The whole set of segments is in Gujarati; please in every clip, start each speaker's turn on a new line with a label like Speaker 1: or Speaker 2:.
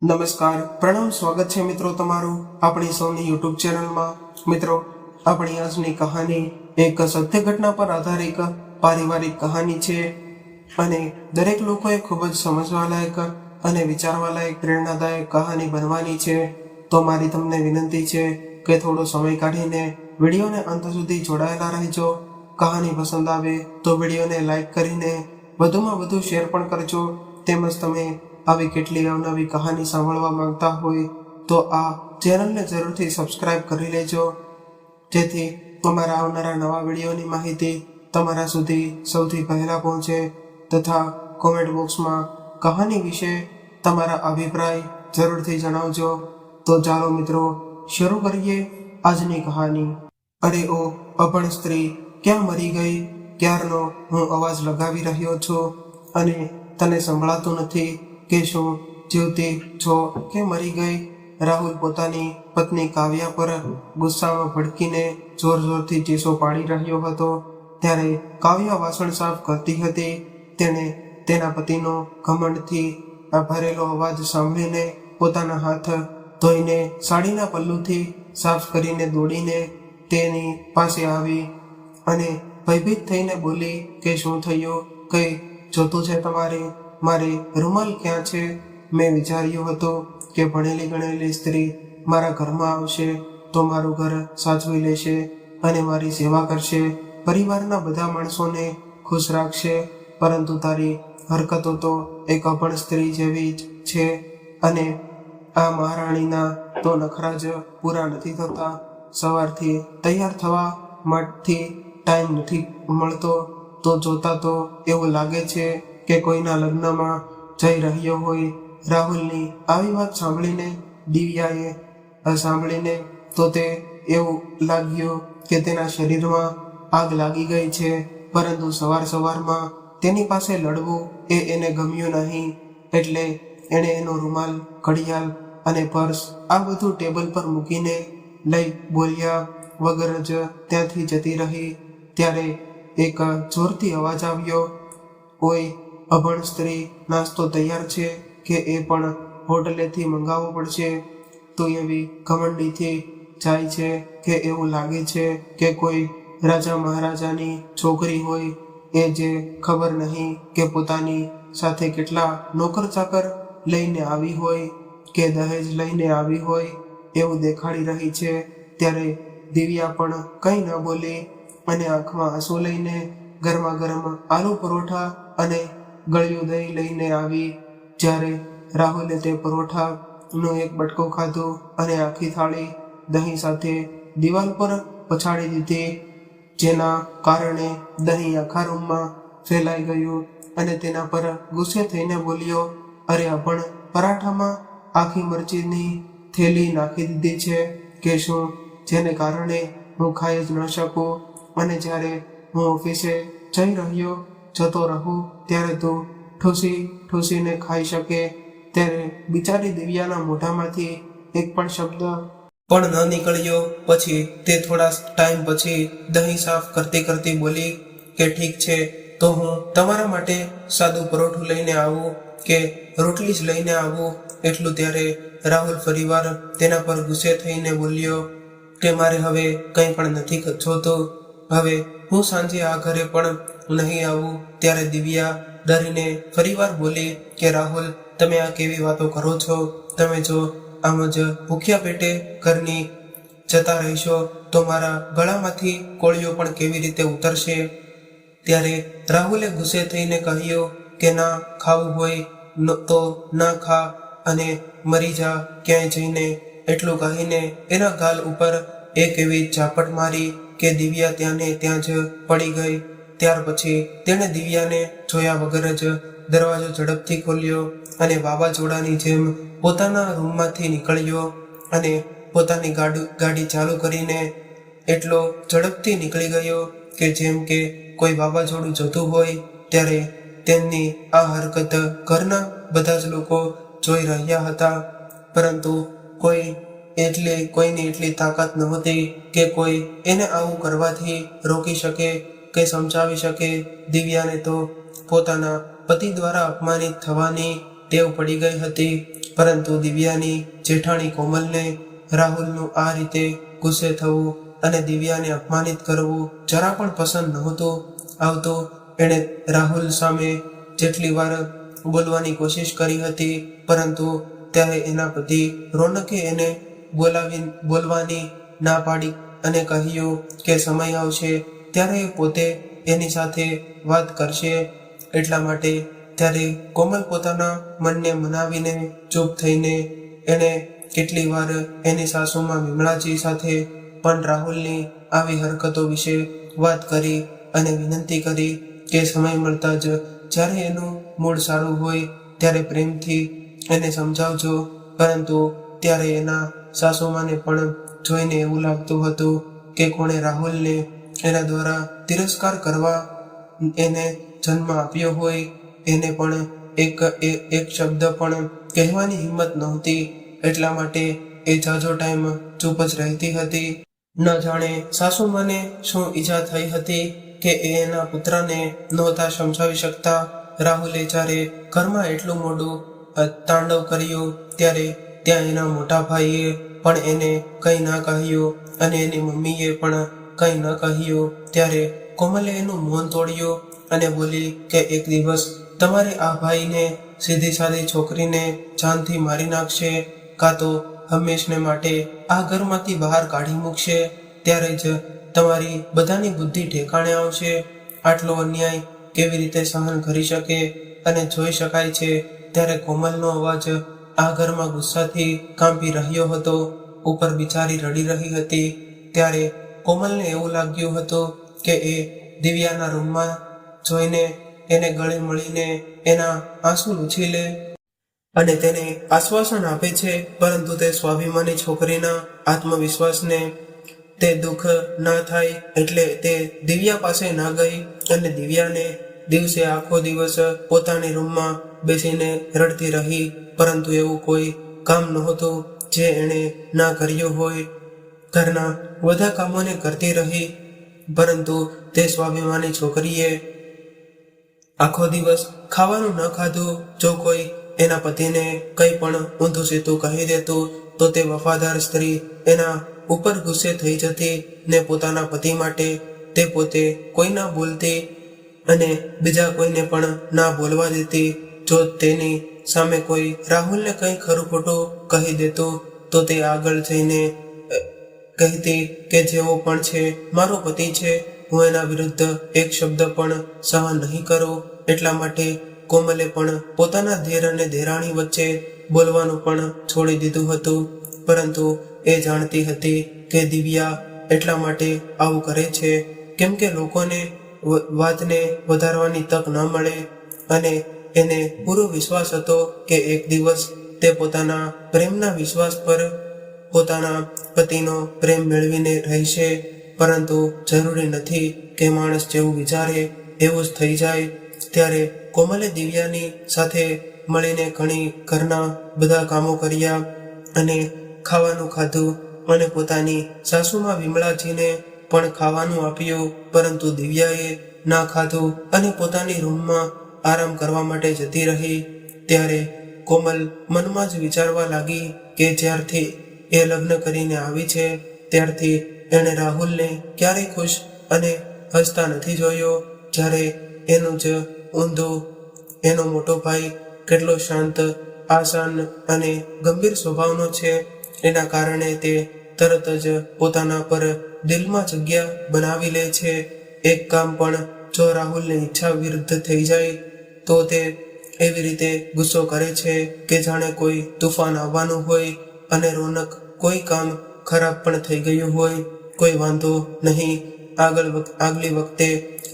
Speaker 1: નમસ્કાર, પ્રણામ, સ્વાગત છે મિત્રો તમારું આપણી સૌની યુટ્યુબ ચેનલમાં। મિત્રો, આપણી આજની કહાની એક સત્ય ઘટના પર આધારિત પારિવારિક કહાની છે અને દરેક લોકોએ ખૂબ જ સમજવાલાયક અને વિચારવાલાયક પ્રેરણાદાયક કહાની બનવાની છે। તો મારી તમને વિનંતી છે કે થોડો સમય કાઢીને વિડીયોને અંત સુધી જોડાયેલા રહેજો। કહાની પસંદ આવે તો વિડીયોને લાઈક કરીને વધુમાં વધુ શેર પણ કરજો। તેમજ તમે આવી કેટલી અવનવી કહાની સાંભળવા માંગતા હોય તો આ ચેનલને જરૂરથી સબસ્ક્રાઇબ કરી લેજો, જેથી અમારા આવનારા નવા વિડીયોની માહિતી તમારા સુધી સૌથી પહેલા પહોંચે। તથા કોમેન્ટ બોક્સમાં કહાની વિશે તમારા અભિપ્રાય જરૂરથી જણાવજો। તો ચાલો મિત્રો, શરૂ કરીએ આજની કહાની। અરે ઓ અભણ સ્ત્રી, ક્યાં મરી ગઈ? ક્યારનો હું અવાજ લગાવી રહ્યો છું અને તને સંભળાતું નથી કે શું જીવતી છો કે મરી ગઈ? રાહુલ પોતાની પત્ની કાવ્યા પર ગુસ્સામાં ભડકીને જોર જોરથી ચીસો પાડી રહ્યો હતો। ત્યારે કાવ્યા વાસણ સાફ કરતી હતી। તેણે તેના પતિનો ઘમંડથી ભરેલો અવાજ સાંભળીને પોતાના હાથ ધોઈને સાડીના પલ્લુથી સાફ કરીને દોડીને તેની પાસે આવી અને ભયભીત થઈને બોલી કે શું થયું? કઈ જોતું છે તમારે? મારે રૂમાલ ક્યાં છે? મેં વિચાર્યું હતું કે ભણેલી ગણેલી સ્ત્રી મારા ઘરમાં આવશે તો મારું ઘર સાચવી લેશે અને મારી સેવા કરશે, પરિવારના બધા માણસોને ખુશ રાખશે, પરંતુ તારી હરકતો તો એક અભણ સ્ત્રી જેવી જ છે અને આ મહારાણીના તો નખરા જ પૂરા નથી થતા। સવારથી તૈયાર થવા માટેથી ટાઈમ નથી મળતો, તો જોતા તો એવું લાગે છે કે કોઈના લગ્નમાં જઈ રહ્યો હોય। રાહુલની આવી વાત સાંભળીને દિવ્યાએ સાંભળીને તો તે એવું લાગ્યું કે તેના શરીરમાં આગ લાગી ગઈ છે, પરંતુ સવારમાં તેની પાસે લડવું એ એને ગમ્યું નહીં, એટલે એણે એનો રૂમાલ, ઘડિયાળ અને પર્સ આ બધું ટેબલ પર મૂકીને લઈ બોલ્યા વગર જ ત્યાંથી જતી રહી। ત્યારે એક જોરથી અવાજ આવ્યો, ઓય અભણ સ્ત્રી, નાસ્તો તૈયાર છે કે એ પણ હોટલેથી મંગાવવો પડશે? તું એવી ઘમંડીથી જાય છે કે એવું લાગે છે કે કોઈ રાજા મહારાજાની છોકરી હોય, એ જે ખબર નહીં કે પોતાની સાથે કેટલા નોકર ચાકર લઈને આવી હોય કે દહેજ લઈને આવી હોય એવું દેખાડી રહી છે। ત્યારે દિવ્યા પણ કંઈ ન બોલી અને આંખમાં આંસુ લઈને ગરમા ગરમ આલુ પરોઠા અને ગળ્યું દહીં લઈને આવી। જ્યારે રાહુલે તે પરોઠાનો એક બટકો ખાધો અને આખી થાળી દહીં સાથે દિવાલ પર પછાડી દીધી, જેના કારણે દહીં આખા રૂમમાં ફેલાઈ ગયું અને તેના પર ગુસ્સે થઈને બોલ્યો, અરે અભણ, પરાઠામાં આખી મરચીની થેલી નાખી દીધી છે કે શું, જેને કારણે હું ખાઈ જ ન શકું અને જ્યારે હું ઓફિસે જઈ જતો રહું ત્યારે તું ઠૂસીને ખાઈ શકે? ત્યારે બિચારી દિવ્યાના મોઢામાંથી એક પણ શબ્દ પણ ન નીકળ્યો। પછી તે થોડા ટાઈમ પછી દહીં સાફ કરતી બોલી કે ઠીક છે, તો હું તમારા માટે સાદું પરોઠું લઈને આવું કે રોટલી જ લઈને આવું? એટલું ત્યારે રાહુલ ફરીવાર તેના પર ગુસ્સે થઈને બોલ્યો કે મારે હવે કંઈ પણ નથી જોતું, હવે હું સાંજે આ ઘરે પણ નહીં આવું। ત્યારે દિવ્યા ડરીને ફરીવાર બોલી કે રાહુલ, તમે આ કેવી વાતો કરો છો? તમે જો આમ જ ભૂખ્યા પેટે ઘરની જતા રહેશો તો મારા ગળામાંથી કોળિયો પણ કેવી રીતે ઉતરશે? ત્યારે રાહુલે ગુસ્સે થઈને કહ્યું કે ના ખાવું હોય તો ના ખા અને મરી જા ક્યાંય જઈને। એટલું કહીને એના ગાલ ઉપર એક એવી ઝાપટ મારી કે દિવ્યા ત્યાંને ત્યાં જ પડી ગઈ। ત્યાર પછી તેણે દિવ્યાને જોયા વગર જ દરવાજો ઝડપથી ખોલ્યો અને વાવાઝોડાની જેમ પોતાના રૂમમાંથી નીકળ્યો અને પોતાની ગાડી ચાલુ કરીને એટલો ઝડપથી નીકળી ગયો કે જેમ કે કોઈ વાવાઝોડું જતું હોય। ત્યારે તેમની આ હરકત ઘરના બધા જ લોકો જોઈ રહ્યા હતા, પરંતુ કોઈની એટલી તાકાત નહોતી કે કોઈ એને આવું કરવાથી રોકી શકે કે સમજાવી શકે। દિવ્યાને તો પોતાના પતિ દ્વારા અપમાનિત થવાની ટેવ પડી ગઈ હતી પરંતુ દિવ્યાની જેઠાણી કોમલને રાહુલનું આ રીતે ગુસ્સે થવું અને દિવ્યાને અપમાનિત કરવું જરા પણ પસંદ નહોતું આવતું. એણે રાહુલ સામે જેટલી વાર બોલવાની કોશિશ કરી હતી, પરંતુ ત્યારે એના પતિ રોનકે એને બોલવાની ના પાડી અને કહ્યું કે સમય આવશે ત્યારે એ પોતે એની સાથે વાત કરશે. એટલા માટે ત્યારે કોમલ પોતાના મનને મનાવીને ચૂપ થઈને એણે કેટલી વાર એની સાસુમાં વિમળાજી સાથે પણ રાહુલની આવી હરકતો વિશે વાત કરી અને વિનંતી કરી કે સમય મળતા જ જ્યારે એનું મૂડ સારું હોય ત્યારે પ્રેમથી એને સમજાવજો. પરંતુ ત્યારે એના સાસુમાને પણ જોઈને એવું લાગતું હતું કે કોણે રાહુલને એના દ્વારા તિરસ્કાર કરવા એને જન્મ આપ્યો હોય. એને પણ એક શબ્દ પણ કહેવાની હિંમત નહોતી. એટલા માટે એ જાજો ટાઈમ ચૂપ જ રહેતી હતી. ન જાણે સાસુમાને શું ઈજા થઈ હતી કે એ એના પુત્રને નહોતા સમજાવી શકતા. રાહુલે જ્યારે ઘરમાં એટલું મોડું તાંડવ કર્યું ત્યારે ત્યાં એના મોટા ભાઈએ પણ એને કંઈ ના કહ્યું અને એની મમ્મીએ પણ કંઈ ન કહ્યું. ત્યારે કોમલે એનું મૌન તોડ્યું અને બોલી કે એક દિવસ તમારે આ ભાઈને સીધી સાદી છોકરીને જાનથી મારી નાખશે, કાં તો હંમેશને માટે આ ઘરમાંથી બહાર કાઢી મૂકશે. ત્યારે જ તમારી બધાની બુદ્ધિ ઠેકાણે આવશે. આટલો અન્યાય કેવી રીતે સહન કરી શકે? અને જોઈ શકાય છે ત્યારે કોમલનો અવાજ આ ઘરમાં ગુસ્સાથી કાંપી રહ્યો હતો. ઉપર બિચારી રડી રહી હતી. ત્યારે કોમલને એવું લાગ્યું હતું કે એ દિવ્યાના રૂમમાં જોઈને એને ગળે મળીને એના આંસુ લૂછી લે અને તેને આશ્વાસન આપે છે. પરંતુ તે સ્વાભિમાની છોકરીના આત્મવિશ્વાસને તે દુઃખ ના થાય એટલે તે દિવ્યા પાસે ના ગઈ અને દિવ્યાને દિવસે આખો દિવસ પોતાની રૂમમાં બેસીને રડતી રહી. પરંતુ એવું કોઈ કામ નહોતું જે એણે ના કર્યું હોય. ઘરના બધા કામોને કરતી રહી, પરંતુ તે સ્વાભિમાની છોકરીએ આખો દિવસ ખાવાનું ન ખાધું. જો કોઈ એના પતિને કંઈ પણ ઊંધું સીધું કહી દેતું તો તે વફાદાર સ્ત્રી એના ઉપર ગુસ્સે થઈ જતી ને પોતાના પતિ માટે તે પોતે કોઈ ના બોલતી અને બીજા કોઈને પણ ના બોલવા દેતી. જો તેની સામે કોઈ રાહુલને કંઈ ખરું ખોટું કહી દેતું તો તે આગળ જઈને કહેતી કે જેવો પણ છે મારો પતિ છે, હું એના વિરુદ્ધ એક શબ્દ પણ સહન નહીં કરું. એટલા માટે કોમલે પણ પોતાના ધીર અને દેરાણી વચ્ચે બોલવાનું પણ છોડી દીધું હતું. પરંતુ એ જાણતી હતી કે દિવ્યા એટલા માટે આવું કરે છે કેમ કે લોકોને વાતને વધારવાની તક ન મળે અને એને પૂરો વિશ્વાસ હતો કે એક દિવસ તે પોતાના પ્રેમના વિશ્વાસ પર પોતાના પતિનો પ્રેમ મેળવીને રહેશે. પરંતુ જરૂરી નથી કે માણસ જેવું વિચારે એવું જ થઈ જાય. ત્યારે કોમલે દિવ્યાની સાથે મળીને ઘણી ઘરના બધા કામો કર્યા અને ખાવાનું ખાધું અને પોતાની સાસુમાં વિમળાજીને પણ ખાવાનું આપ્યું. પરંતુ દિવ્યાએ ના ખાધું અને પોતાની રૂમમાં આરામ કરવા માટે જતી રહી. ત્યારે કોમલ મનમાં જ વિચારવા લાગી કે જ્યારથી એ લગ્ન કરીને આવી છે ત્યારથી એણે રાહુલને ક્યારેય ખુશ અને હસતા નથી જોયો. જ્યારે એનું જ ઊંધું એનો મોટો ભાઈ કેટલો શાંત, આસાન અને ગંભીર સ્વભાવનો છે. એના કારણે તે તરત જ પોતાના પર દિલમાં જગ્યા બનાવી લે છે. એક કામ પણ જો રાહુલની ઈચ્છા વિરુદ્ધ થઈ જાય તો તે એવી રીતે ગુસ્સો કરે છે કે જાણે કોઈ તુફાન આવવાનું હોય. અને રોનક કોઈ કામ ખરાબ પણ થઈ ગયું હોય, કોઈ વાંધો નહીં, આગલી વખતે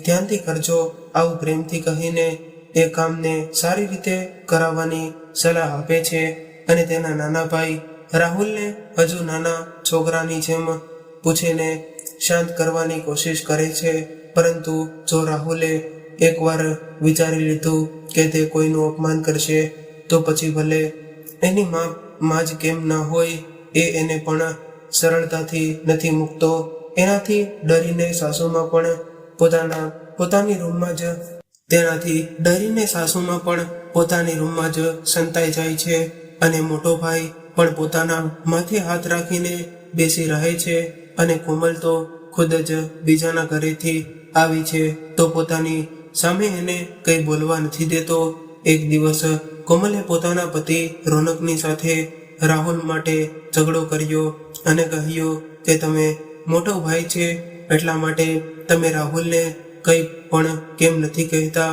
Speaker 1: ધ્યાનથી કરજો, આવું પ્રેમથી કહીને એ કામને સારી રીતે કરાવવાની સલાહ આપે છે. અને તેના નાના ભાઈ રાહુલને હજુ નાના છોકરાની જેમ પૂછીને શાંત કરવાની કોશિશ કરે છે. પરંતુ જો રાહુલે એકવાર વિચારી લીધું કે તે કોઈનું અપમાન કરશે તો પછી ભલે એની માં જ કેમ ન હોય એ એને પણ સરળતાથી નથી મૂકતો. એનાથી ડરીને સાસુમાં પણ પોતાની રૂમમાં જ સંતાઈ જાય છે. અને મોટો ભાઈ પણ પોતાના માથે હાથ રાખીને બેસી રહે છે અને કોમલ તો ખુદ જ બીજાના ઘરેથી આવી છે તો પોતાની સામે એને કંઈ બોલવા નથી દેતો. એક દિવસ કોમલે પોતાના પતિ રોનકની સાથે રાહુલ માટે ઝઘડો કર્યો અને કહ્યું કે તમે મોટો ભાઈ છે એટલા માટે તમે રાહુલને કંઈ પણ કેમ નથી કહેતા.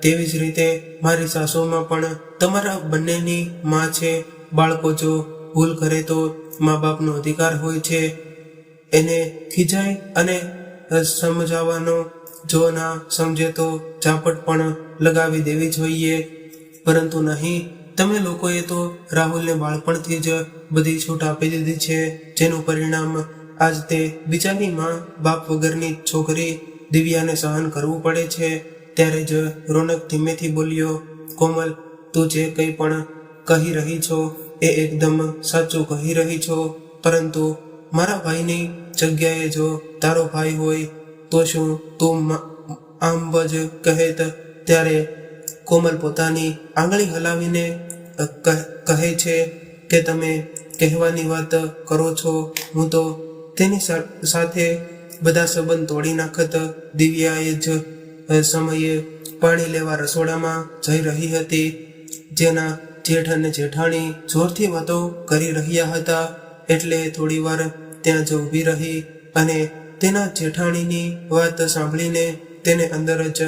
Speaker 1: તેવી જ રીતે મારી સાસુમાં પણ તમારા બંનેની માં છે. બાળકો જો ભૂલ કરે તો મા બાપનો અધિકાર હોય છે એને ખીજાય અને સમજાવવાનો, જો ના સમજે તો ઝાપટ પણ લગાવી દેવી જોઈએ. પરંતુ નહીં, તમે લોકોએ તો રાહુલને બાળપણથી જ બધી છૂટ આપી દીધી છે, જેનું પરિણામ આજ તે બિચારી માં બાપ વગરની છોકરી દિવ્યાને સહન કરવું પડે છે. ત્યારે જ રોનક ધીમેથી બોલ્યો, કોમલ, તું જે કંઈ પણ કહી રહી છો એ એકદમ સાચું કહી રહી છો, પરંતુ મારા ભાઈની જગ્યાએ જો તારો ભાઈ હોય તો શું તું આમ જ કહેત? ત્યારે કોમલ પોતાની આંગળી હલાવીને કહે છે કે તમે કહેવાની વાત કરો છો, હું તો તેની સાથે બધા સંબંધ તોડી નાખત. દિવ્યાએ જ સમયે પાણી લેવા રસોડામાં જઈ રહી હતી. જેના જેઠ અને જેઠાણી જોરથી વાતો કરી રહ્યા હતા એટલે થોડીવાર ત્યાં જ ઊભી રહી અને તેના જેઠાણીની વાત સાંભળીને તેને અંદર જ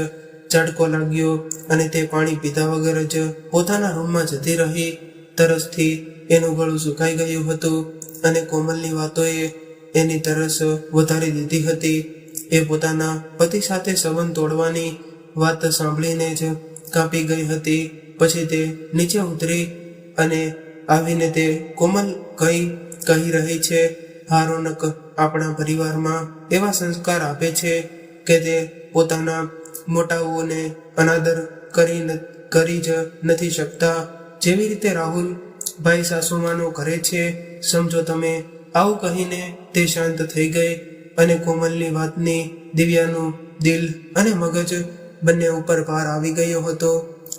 Speaker 1: ઝાટકો લાગ્યો અને તે પાણી પીધા વગર જ પોતાના રૂમમાં જતી રહી. તરસથી એનું ગળું સુકાઈ ગયું હતું અને કોમલની વાતોએ એની તરસ વધારી દીધી હતી. એ પોતાના પતિ સાથે સંબંધ તોડવાની વાત સાંભળીને જ કાપી ગઈ હતી. પછી તે નીચે ઉતરી અને આવીને તે કોમલ કહી રહી છે, હા રોનક, આપણા પરિવારમાં એવા સંસ્કાર આપે છે કે તે પોતાના મોટાઓને અનાદર કરી જ નથી શકતા, જેવી રીતે રાહુલ ભાઈ સાસુમાનો કરે છે. સમજો તમે. આવું કહીને તે શાંત થઈ ગઈ અને કોમલની વાતની દિવ્યાનું દિલ અને મગજ બંને ઉપર ભાર આવી ગયો હતો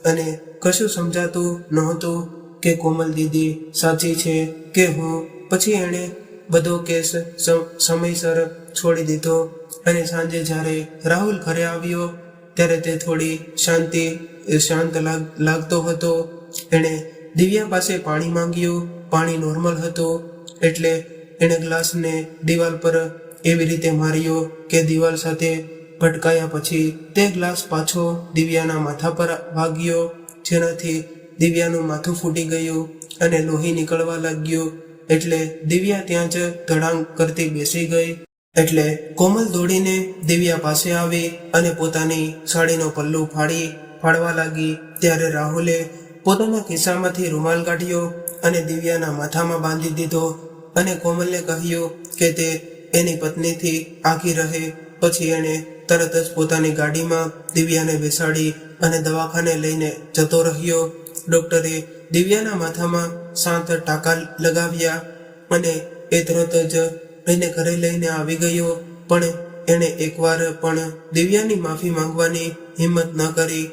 Speaker 1: અને કશું સમજાતું નહોતું કે કોમલ દીદી સાચી છે કે હું. પછી એણે બધો કેસ સમયસર છોડી દીધો અને સાંજે જ્યારે રાહુલ ઘરે આવ્યો ત્યારે તે થોડી શાંત લાગતો હતો. એણે દિવ્યા પાસે પાણી માંગ્યું. પાણી નોર્મલ હતું એટલે એણે ગ્લાસને દિવાલ પર એવી રીતે માર્યો કે દિવાલ સાથે ભટકાયા પછી તે ગ્લાસ પાછો દિવ્યાના માથા પર વાગ્યો, જેનાથી દિવ્યાનું માથું ફૂટી ગયું અને લોહી નીકળવા લાગ્યું. એટલે દિવ્યા ત્યાં જ ધડાંગ કરતી બેસી ગઈ. એટલે કોમલ દોડીને દિવ્યા પાસે આવી અને પોતાની સાડીનો પલ્લુ ફાડવા લાગી. ત્યારે રાહુલે પોતાના ખિસ્સામાંથી રૂમાલ કાઢ્યો અને દિવ્યાના માથામાં બાંધી દીધો અને કોમલને કહ્યું કે તે એની પત્નીથી આખી રહે. પછી એણે તરત જ પોતાની ગાડીમાં દિવ્યાને બેસાડી અને દવાખાને લઈને જતો રહ્યો. ડોક્ટરે દિવ્યાના માથામાં 7 ટાંકા લગાવ્યા અને એ તરત જ એને ઘરે લઈને આવી ગયો. પણ એણે એકવાર પણ દિવ્યાની માફી માંગવાની હિંમત ન કરી.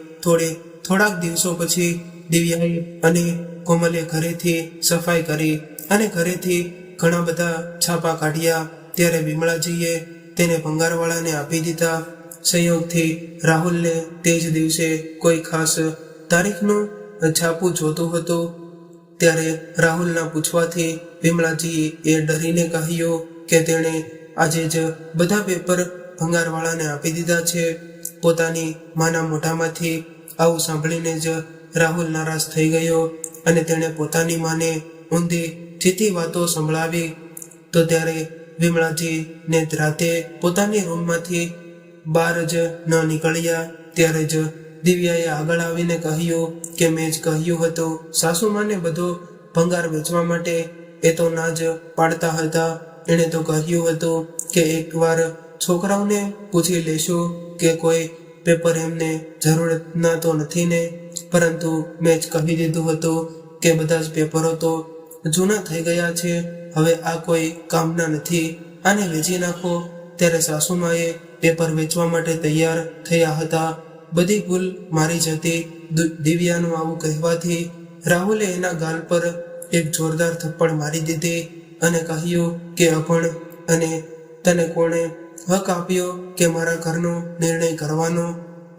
Speaker 1: થોડાક દિવસો પછી દિવ્યાએ અને કોમલે ઘરેથી સફાઈ કરી અને ઘરેથી ઘણા બધા છાપા કાઢ્યા. ત્યારે વિમળાજીએ તેને ભંગારવાળાને આપી દીધા. સંયોગથી રાહુલને તે જ દિવસે કોઈ ખાસ તારીખનું છાપું જોતું હતું. ત્યારે રાહુલના પૂછવાથી વિમળાજીએ ડરીને કહ્યું કે તેણે આજે જ બધા પેપર ભંગારવાળાને આપી દીધા છે. પોતાની માના મોઢામાંથી આવું સાંભળીને જ રાહુલ નારાજ થઈ ગયો અને તેણે પોતાની માને ઊંધી ચીતી વાતો સંભળાવી. તો ત્યારે વિમળાજીને રાતે પોતાની રૂમમાંથી બહાર જ ન નીકળ્યા. ત્યારે જ દિવ્યાએ આગળ આવીને કહ્યું કે મેં જ કહ્યું હતું સાસુમાને બધો ભંગાર વેચવા માટે, એ તો ના જ પાડતા હતા. એણે તો કહ્યું હતું કે એકવાર છોકરાઓને પૂછી લેશું કે કોઈ પેપર એમને જરૂરતના તો નથી ને, પરંતુ મેં જ કહી દીધું હતું કે બધા જ પેપરો તો જૂના થઈ ગયા છે, હવે આ કોઈ કામના નથી, આને વેચી નાખો. ત્યારે સાસુમાએ પેપર વેચવા માટે તૈયાર થયા હતા. બધી ભૂલ મારી જ હતી. દિવ્યાનું આવું કહેવાથી રાહુલે એના ગાલ પર એક જોરદાર થપ્પડ મારી દીધી અને કહ્યું કે અભણ, અને તને કોણે હક આપ્યો કે મારા ઘરનો નિર્ણય કરવાનો?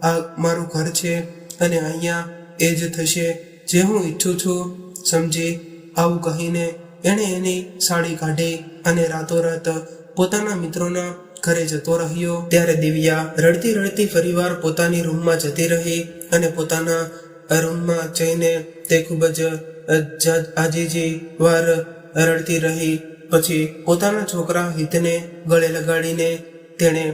Speaker 1: આ મારું ઘર છે અને અહીંયા એ જ થશે જે હું ઈચ્છું છું, સમજી? આવું કહીને એણે એની સાડી કાઢી અને રાતોરાત પોતાના મિત્રોના ઘરે જતો રહ્યો. ત્યારે દિવ્યા રડતી રડતી ફરીવાર પોતાની રૂમમાં જતી રહી અને પોતાના રૂમમાં જઈને તે ખૂબ જ આજીજી વાર રડતી રહી. પછી પોતાના છોકરા હિતને ગળે લગાડીને તેણે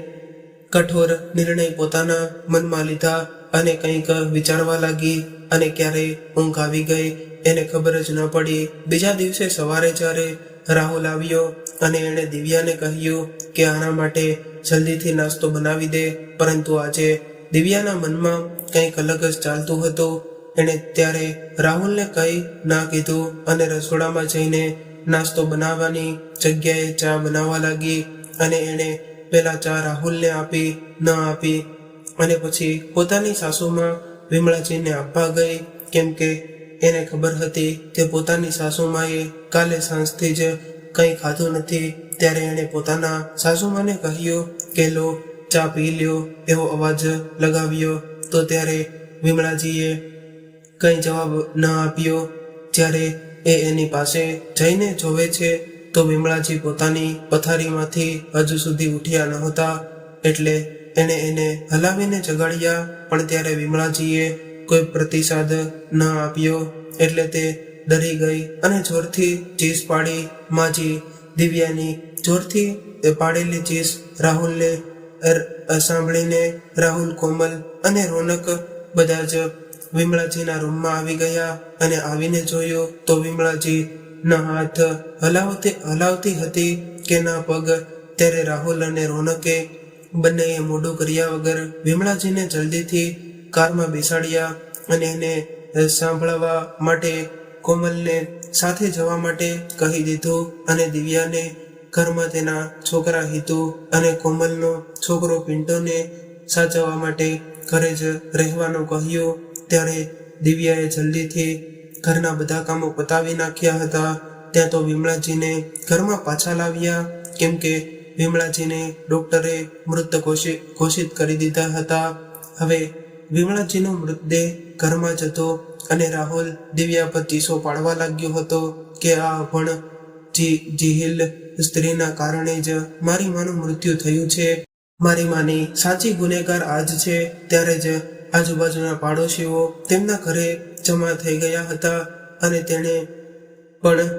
Speaker 1: કઠોર નિર્ણય પોતાના મનમાં લીધા અને કંઈક વિચારવા લાગી અને ક્યારે ઊંઘ આવી ગઈ એને ખબર જ ન પડી. બીજા દિવસે સવારે જ્યારે રાહુલ આવ્યો અને એણે દિવ્યાને કહ્યું કે આના માટે જલ્દીથી નાસ્તો બનાવી દે, પરંતુ આજે દિવ્યાના મનમાં કંઈક અલગ જ ચાલતું હતું. એણે ત્યારે રાહુલને કંઈ ના કીધું અને રસોડામાં જઈને નાસ્તો બનાવવાની જગ્યાએ ચા બનાવવા લાગી અને એણે પહેલા ચા રાહુલને આપી ન આપી અને પછી પોતાની સાસુમાં વિમળાજીને આપવા ગઈ, કેમ કે એને ખબર હતી કે પોતાની સાસુમાએ કાલે સાંજથી જ કંઈ ખાધું નથી. ત્યારે એણે પોતાના સાસુમાને કહ્યું કે લો ચા પી લ્યો એવો અવાજ લગાવ્યો. તો ત્યારે વિમળાજીએ કંઈ જવાબ ન આપ્યો. જ્યારે એ એની પાસે જઈને જોવે છે તો વિમળાજી પોતાની પથારીમાંથી હજુ સુધી ઉઠ્યા નહોતા. એટલે એણે એને હલાવીને જગાડ્યા, પણ ત્યારે વિમળાજીએ કોઈ પ્રતિસાદ ન આપ્યો. એટલે તે ડરી ગઈ અને જોરથી ચીસ પાડી. માજી દિવ્યાની જોરથી પાડેલી ચીસ રાહુલને સાંભળીને રાહુલ, કોમલ અને રોનક બધા જ વિમળાજીના રૂમમાં આવી ગયા અને આવીને જોયું તો વિમળાજી ના હાથ હલાવતી હતી કે ના પગ. ત્યારે રાહુલ અને રોનકે બંનેએ મોઢું કર્યા વગર વિમળાજીને જલ્દીથી કારમાં બેસાડ્યા અને એને સાંભળવા માટે કોમલને સાથે જવા માટે કહી દીધું અને દિવ્યાને ઘરમાં તેના છોકરા હિતુ અને કોમલનો છોકરો પિન્ટોને સાચવવા માટે ઘરે જ રહેવાનું કહ્યું. ત્યારે દિવ્યાએ જલ્દીથી ઘરના બધા કામો પતાવી નાખ્યા હતા. ત્યાં તો વિમળાજીને ઘરમાં પાછા લાવ્યા, કેમ કે વિમળાજીને ડોક્ટરે મૃત ઘોષિત કરી દીધા હતા. હવે વિમળાજીનો મૃતદેહ ઘરમાં જ હતો અને રાહુલ દિવ્યા પર ચીસો પાડવા લાગ્યો હતો કે આ અભણ જીહિલ સ્ત્રીના કારણે જ મારી માનું મૃત્યુ થયું છે. મારી માની સાચી ગુનેગાર આજ છે. ત્યારે જ આજુબાજુના પાડોશીઓ તેમના ઘરે જમા થઈ ગયા હતા અને તેણે પણ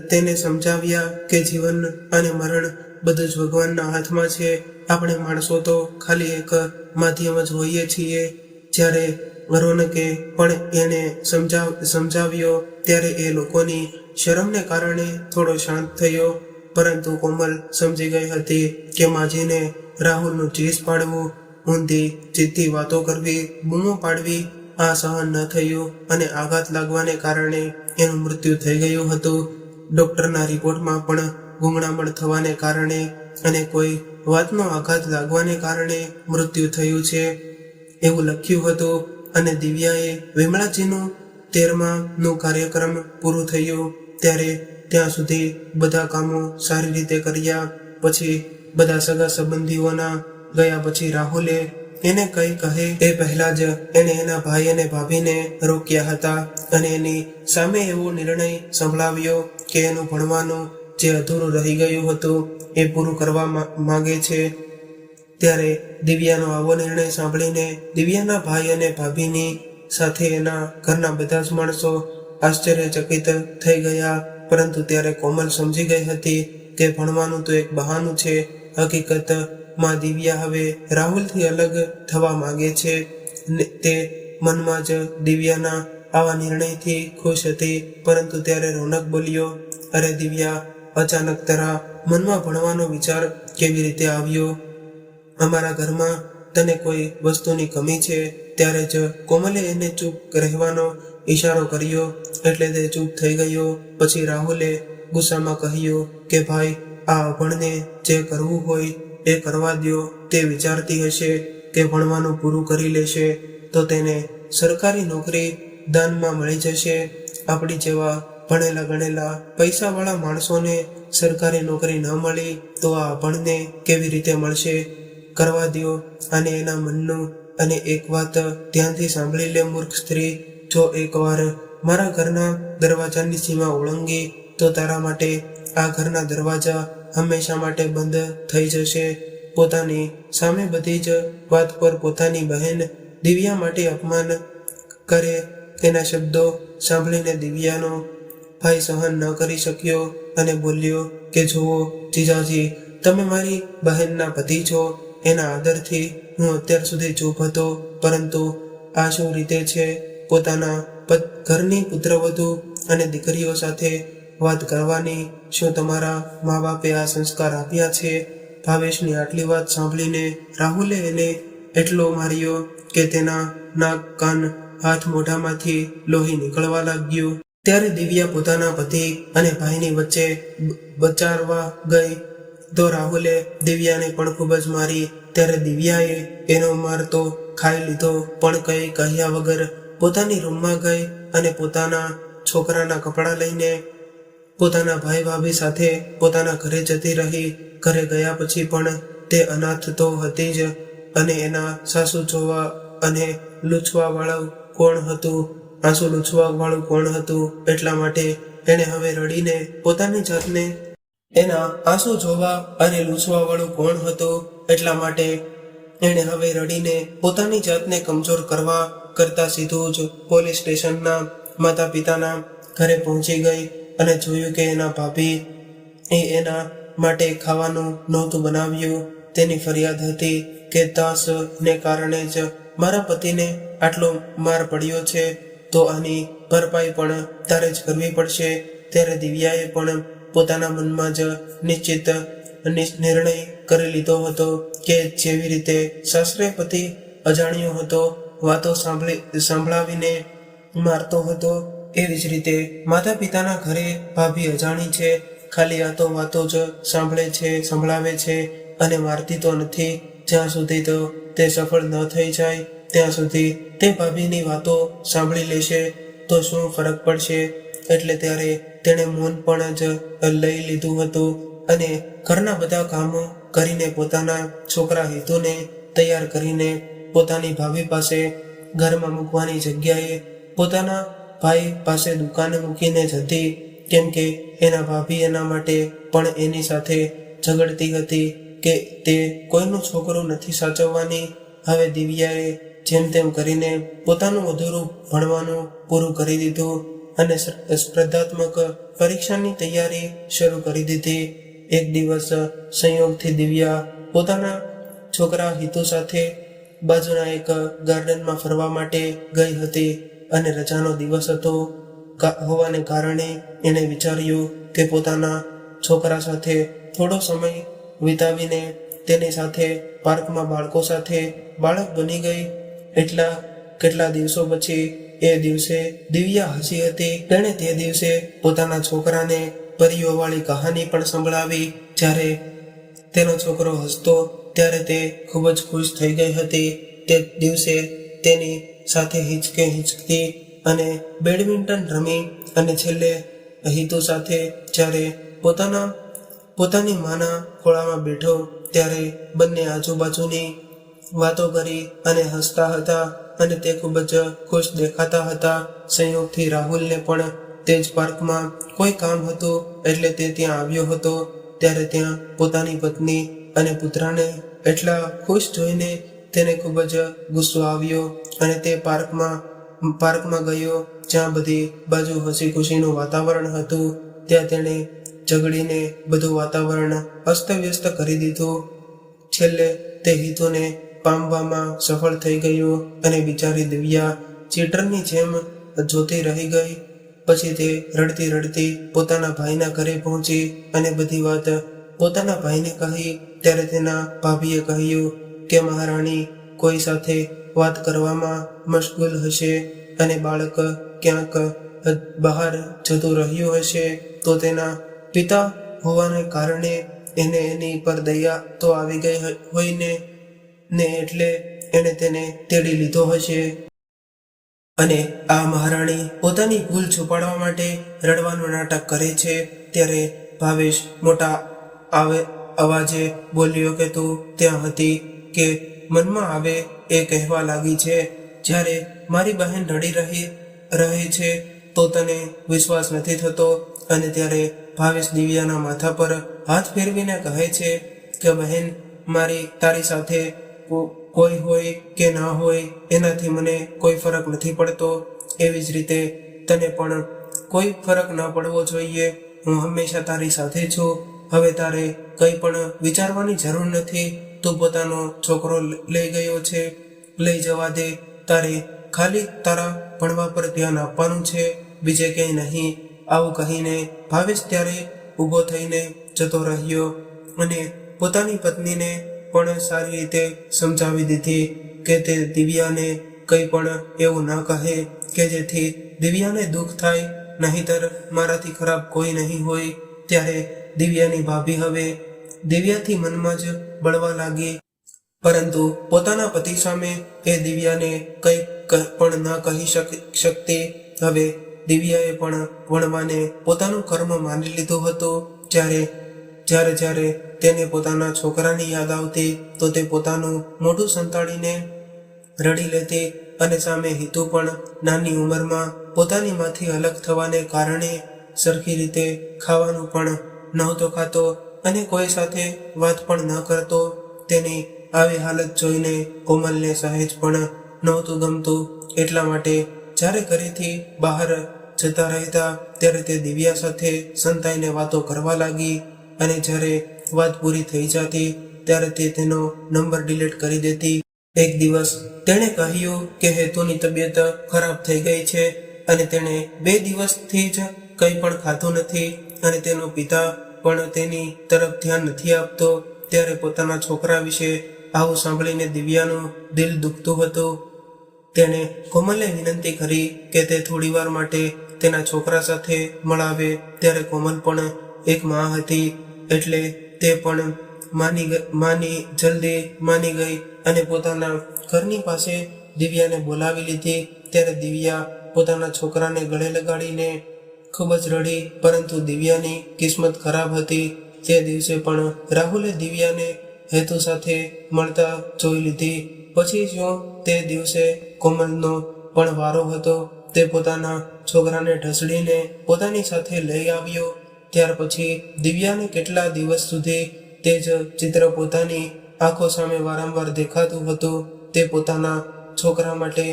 Speaker 1: તેને સમજાવ્યા કે જીવન અને મરણ બધું જ ભગવાનના હાથમાં છે. આપણે માણસો તો ખાલી એક માધ્યમ જ હોઈએ છીએ. જ્યારે રોનકે પણ એને સમજાવ્યો ત્યારે એ લોકોની શરમને કારણે થોડો શાંત થયો, પરંતુ કોમલ સમજી ગઈ હતી કે માજીને રાહુલનું ચીસ પાડવું, ઊંધી ચીત્તી વાતો કરવી, બૂમો પાડવી આ સહન ન થયું અને આઘાત લાગવાને કારણે એનું મૃત્યુ થઈ ગયું હતું. ડોક્ટરના રિપોર્ટમાં પણ ગૂંગળામણ થવાને કારણે અને કોઈ વાતનો આઘાત લાગવાને કારણે મૃત્યુ થયું છે એવું લખ્યું હતું. અને દિવ્યાએ વિમળાજીનું 13માનું કાર્યક્રમ પૂરું થયું ત્યારે ત્યાં સુધી બધા કામો સારી રીતે કર્યા. પછી બધા સગા સંબંધીઓના ગયા પછી રાહુલે એને કંઈ કહે એ પહેલા જ એણે એના ભાઈ અને ભાભીને રોક્યા હતા અને એની સામે એવો નિર્ણય સંભળાવ્યો કે એનું ભણવાનું જે અધૂરું રહી ગયું હતું એ પૂરું કરવા માંગે છે. ત્યારે દિવ્યાનો આવો નિર્ણય સાંભળીને દિવ્યાના ભાઈ અને ભાભીની સાથે એના ઘરના બધા જ માણસો આશ્ચર્યચકિત થઈ ગયા. પરંતુ ત્યારે કોમલ સમજી ગઈ હતી કે ભણવાનું તો એક બહાનું છે. હકીકતમાં દિવ્યા હવે રાહુલથી અલગ થવા માંગે છે. તે મનમાં જ દિવ્યાના આવા નિર્ણયથી ખુશ હતી. પરંતુ ત્યારે રોનક બોલ્યો, અરે દિવ્યા, અચાનક તારા મનમાં ભણવાનો વિચાર કેવી રીતે આવ્યો? અમારા ઘરમાં તને કોઈ વસ્તુની કમી છે? ત્યારે જ કોમલે એને ચૂપ રહેવાનો ઈશારો કર્યો એટલે તે ચૂપ થઈ ગયો. પછી રાહુલે ગુસ્સામાં કહ્યું કે ભાઈ, આ અભણને જે કરવું હોય એ કરવા દ્યો. તે વિચારતી હશે કે ભણવાનું પૂરું કરી લેશે તો તેને સરકારી નોકરી દાનમાં મળી જશે. આપણી જેવા ભણેલા ગણેલા પૈસાવાળા માણસોને સરકારી નોકરી ન મળી તો આ અભણને કેવી રીતે મળશે? કરવા દ્યો અને એના મનનું. અને એક વાત ધ્યાનથી સાંભળી લે મૂર્ખ સ્ત્રી, જો એકવાર મારા ઘરના દરવાજાની સીમા ઓળંગી તો તારા માટે આ ઘરના દરવાજા હંમેશા માટે બંધ થઈ જશે. પોતાની સામે બધી જ વાત પર પોતાની બહેન દિવ્યા માટે અપમાન કરે તેના શબ્દો સાંભળીને દિવ્યાનો ભાઈ સહન ન કરી શક્યો અને બોલ્યો કે જુઓ જીજાજી, તમે મારી બહેનના પતિ છો. એના આદરથી હું અત્યાર સુધી ચૂપ હતો, પરંતુ આ શું રીતે છે પોતાના ઘરની પુત્રવધુ અને દીકરીઓ સાથે વાત કરવાની? શું તમારા મા બાપે આ સંસ્કાર આપ્યા છે? ભાવેશની આટલી વાત સાંભળીને રાહુલે એને એટલો માર્યો કે તેના નાક, કાન, હાથ, મોઢામાંથી લોહી નીકળવા લાગ્યું. ત્યારે દિવ્યા પોતાના પતિ અને ભાઈની વચ્ચે બચાવવા ગઈ તો રાહુલે દિવ્યાને પણ ખૂબ જ મારી. ત્યારે દિવ્યાએ એનો માર તો ખાઈ લીધો, પણ કંઈ કહ્યા વગર પોતાની રૂમમાં ગઈ અને પોતાના છોકરાના કપડાં લઈને પોતાના ભાઈ ભાભી સાથે પોતાના ઘરે જતી રહી. ઘરે ગયા પછી પણ તે અનાથ તો હતી જ, અને એના સાસુ જોવા અને લૂછવા વાળું કોણ હતું? આંસુ લૂછવા વાળું કોણ હતું? એટલા માટે એણે હવે રડીને પોતાની જાતને એના આંસુ જોવા અને લૂછવા વાળું કોણ હતું? એટલા માટે એણે હવે રડીને પોતાની જાતને કમજોર કરવા કરતા સીધું જ પોલીસ સ્ટેશનના માતા પિતાના ઘરે પહોંચી ગઈ અને જોયું કે એના ભાભી એના માટે ખાવાનું નહોતું બનાવ્યું. તેની ફરિયાદ હતી કે તાસને કારણે જ મારા પતિને આટલો માર પડ્યો છે, તો આની ભરપાઈ પણ તારે જ કરવી પડશે. ત્યારે દિવ્યાએ પણ પોતાના મનમાં જ નિશ્ચિત નિર્ણય કરી લીધો હતો કે જેવી રીતે સાસરે પતિ અજાણ્યો હતો, વાતો સાંભળાવીને મારતો હતો, એવી જ રીતે માતા પિતાના ઘરે ભાભી અજાણી છે, ખાલી આ તો વાતો જ સાંભળે છે, સંભળાવે છે અને મારતી તો નથી. જ્યાં સુધી તો તે સફળ ન થઈ જાય ત્યાં સુધી તે ભાભીની વાતો સાંભળી લેશે તો શું ફરક પડશે? એટલે ત્યારે તેણે મૌન પણ જ લઈ લીધું હતું અને ઘરના બધા કામો કરીને પોતાના છોકરા હિતુને તૈયાર કરીને પોતાની ભાભી પાસે ઘરમાં મૂકવાની જગ્યાએ પોતાના ભાઈ પાસે દુકાને મૂકીને જતી, કેમ કે એના ભાભી એના માટે પણ એની સાથે ઝઘડતી હતી કે તે કોઈનું છોકરું નથી સાચવવાની. હવે દિવ્યાએ જેમ તેમ કરીને પોતાનું અધૂરું ભણવાનું પૂરું કરી દીધું અને સ્પર્ધાત્મક પરીક્ષાની તૈયારી શરૂ કરી દીધી. એક દિવસ સંયોગથી દિવ્યા પોતાના છોકરા હિતુ સાથે બાજુના એક ગાર્ડનમાં ફરવા માટે ગઈ હતી અને રજાનો દિવસ હતો હોવાને કારણે એણે વિચાર્યું કે પોતાના છોકરા સાથે થોડો સમય વિતાવીને તેની સાથે પાર્કમાં બાળકો સાથે બાળક બની ગઈ. કેટલા દિવસો પછી એ દિવસે દિવ્યા હસી હતી. તેણે તે દિવસે પોતાના છોકરાને પરીઓવાળી કહાની પણ સંભળાવી. જ્યારે તેનો છોકરો હસતો ત્યારે તે ખૂબ જ ખુશ થઈ ગઈ હતી. તે દિવસે તેની સાથે હિંચકતી અને બેડમિન્ટન રમી અને છેલ્લે હિતુ સાથે જ્યારે પોતાની માના ખોળામાં બેઠો ત્યારે બંને આજુબાજુની વાતો કરી અને હસતા હતા અને તે ખૂબ જ ખુશ દેખાતા હતા. સંયોગથી રાહુલને પણ તે જ પાર્કમાં કોઈ કામ હતું એટલે તે ત્યાં આવ્યો હતો. ત્યારે ત્યાં પોતાની પત્ની અને પુત્રાને એટલા ખુશ જોઈને તેને ખૂબ જ ગુસ્સો આવ્યો અને તે પાર્કમાં ગયો જ્યાં બધી બાજુ હસી ખુશીનું વાતાવરણ હતું. ત્યાં તેણે ઝઘડીને બધું વાતાવરણ અસ્તવ્યસ્ત કરી દીધું. છેલ્લે તે હિતુને પામવામાં સફળ થઈ ગયો અને બિચારી દિવ્યા ચીટરની જેમ જોતી રહી ગઈ. પછી તે રડતી રડતી પોતાના ભાઈના ઘરે પહોંચી અને બધી વાત પોતાના ભાઈને કહી. ત્યારે તેના ભાભીએ કહ્યું કે મહારાણી કોઈ સાથે વાત કરવામાં મશગુલ હશે અને બાળક ક્યાંક બહાર જતું રહ્યું હશે, તો તેના પિતા હોવાને કારણે એને એની પર દયા તો આવી ગઈ હોય ને એટલે એણે તેને તેડી લીધો હશે. અને આ મહારાણી પોતાની ભૂલ છુપાડવા માટે રડવાનું નાટક કરે છે. ત્યારે ભાવેશ મોટા અવાજે બોલ્યો કે તું ત્યાં હતી કે મનમાં આવે એ કહેવા લાગી છે. જ્યારે મારી બહેન રડી રહે છે તો તને વિશ્વાસ નથી થતો. અને ત્યારે ભાવેશ દિવ્યાના માથા પર હાથ ફેરવીને કહે છે કે બહેન, તારી સાથે કોઈ હોય કે ના હોય એનાથી મને કોઈ ફરક નથી પડતો. એવી જ રીતે તને પણ કોઈ ફરક ન પડવો જોઈએ. હું હંમેશા તારી સાથે છું. હવે તારે કંઈ પણ વિચારવાની જરૂર નથી. તું પોતાનો છોકરો લઈ ગયો છે, લઈ જવા દે. તારે ખાલી તારા ભણવા પર ધ્યાન આપવાનું છે, બીજે ક્યાંય નહીં. આવું કહીને ભાવેશ ત્યારે ઊભો થઈને જતો રહ્યો અને પોતાની પત્નીને પણ સારી રીતે સમજાવી દીધી કે તે દિવ્યાને કંઈ પણ એવું ન કહે કે જેથી દિવ્યાને દુઃખ થાય, નહીંતર મારાથી ખરાબ કોઈ નહીં હોય. ત્યારે દિવ્યાની ભાભી હવે દિવ્યાથી મનમાં જ બળવા લાગી, પરંતુ પોતાના પતિ સામે એ દિવ્યાને કંઈ પણ ન કહી શકતી. હવે દિવ્યાએ પણ ભણવાને પોતાનું કર્મ માની લીધું હતું. જ્યારે તેને પોતાના છોકરાની યાદ આવતી તો તે પોતાનું મોઢું સંતાડીને રડી લેતી. અને સામે હિતુ પણ નાની ઉંમરમાં પોતાની માંથી અલગ થવાને કારણે સરખી રીતે ખાવાનું પણ નહોતો ખાતો અને કોઈ સાથે વાત પણ ન કરતો. તેની આવી હાલત જોઈને કોમલને સહેજ પણ નહોતું ગમતું. એટલા માટે જ્યારે ઘરેથી બહાર જતા રહેતા ત્યારે તે દિવ્યા સાથે સંતાઈને વાતો કરવા લાગી. અને જ્યારે વાત પૂરી થઈ જતી ત્યારે તે તેનો નંબર ડિલીટ કરી દેતી. એક દિવસ તેણે કહ્યું કે હેતુની તબિયત ખરાબ થઈ ગઈ છે અને તેણે 2 દિવસથી જ કંઈ પણ ખાધું નથી અને તેનો પિતા પણ તેની તરફ ધ્યાન નથી આપતો. ત્યારે પોતાના છોકરા વિશે આવું સાંભળીને દિવ્યાનું દિલ દુખતું હતું. તેણે કોમલને વિનંતી કરી કે તે થોડીવાર માટે તેના છોકરા સાથે મળાવે. ત્યારે કોમલ પણ એક માં હતી એટલે તે પણ જલ્દી માની ગઈ અને પોતાના ઘરની પાસે દિવ્યાને બોલાવી લીધી. ત્યારે દિવ્યા પોતાના છોકરાને ગળે લગાડીને ખૂબ જ રડી, પરંતુ દિવ્યાની કિસ્મત ખરાબ હતી. તે દિવસે પણ રાહુલે દિવ્યાને હેતુ સાથે મળતા જોઈ લીધી. પછી જો તે દિવસે કોમલનો પણ વારો હતો. તે પોતાના છોકરાને ઢસડીને પોતાની સાથે લઈ આવ્યો. ત્યાર પછી દિવ્યાને કેટલા દિવસ સુધી તે જ ચિત્ર પોતાની આંખો સામે વારંવાર દેખાતું હતું. તે પોતાના છોકરા માટે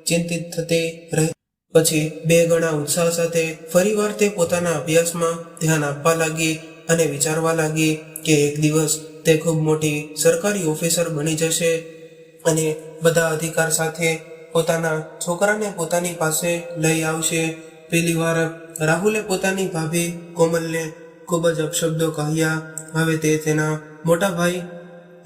Speaker 1: ચિંતિત થતી રહી. પછી 2 ગણા ઉત્સાહ સાથે ફરીવાર તે પોતાના અભ્યાસમાં ધ્યાન આપવા લાગી અને વિચારવા લાગી કે એક દિવસ તે ખૂબ મોટી સરકારી ઓફિસર બની જશે અને બધા અધિકાર સાથે પોતાના છોકરાને પોતાની પાસે લઈ આવશે. પહેલી વાર રાહુલે પોતાની ભાભી કોમલને ખૂબ જ અપશબ્દો કહ્યા. હવે તે તેના મોટા ભાઈ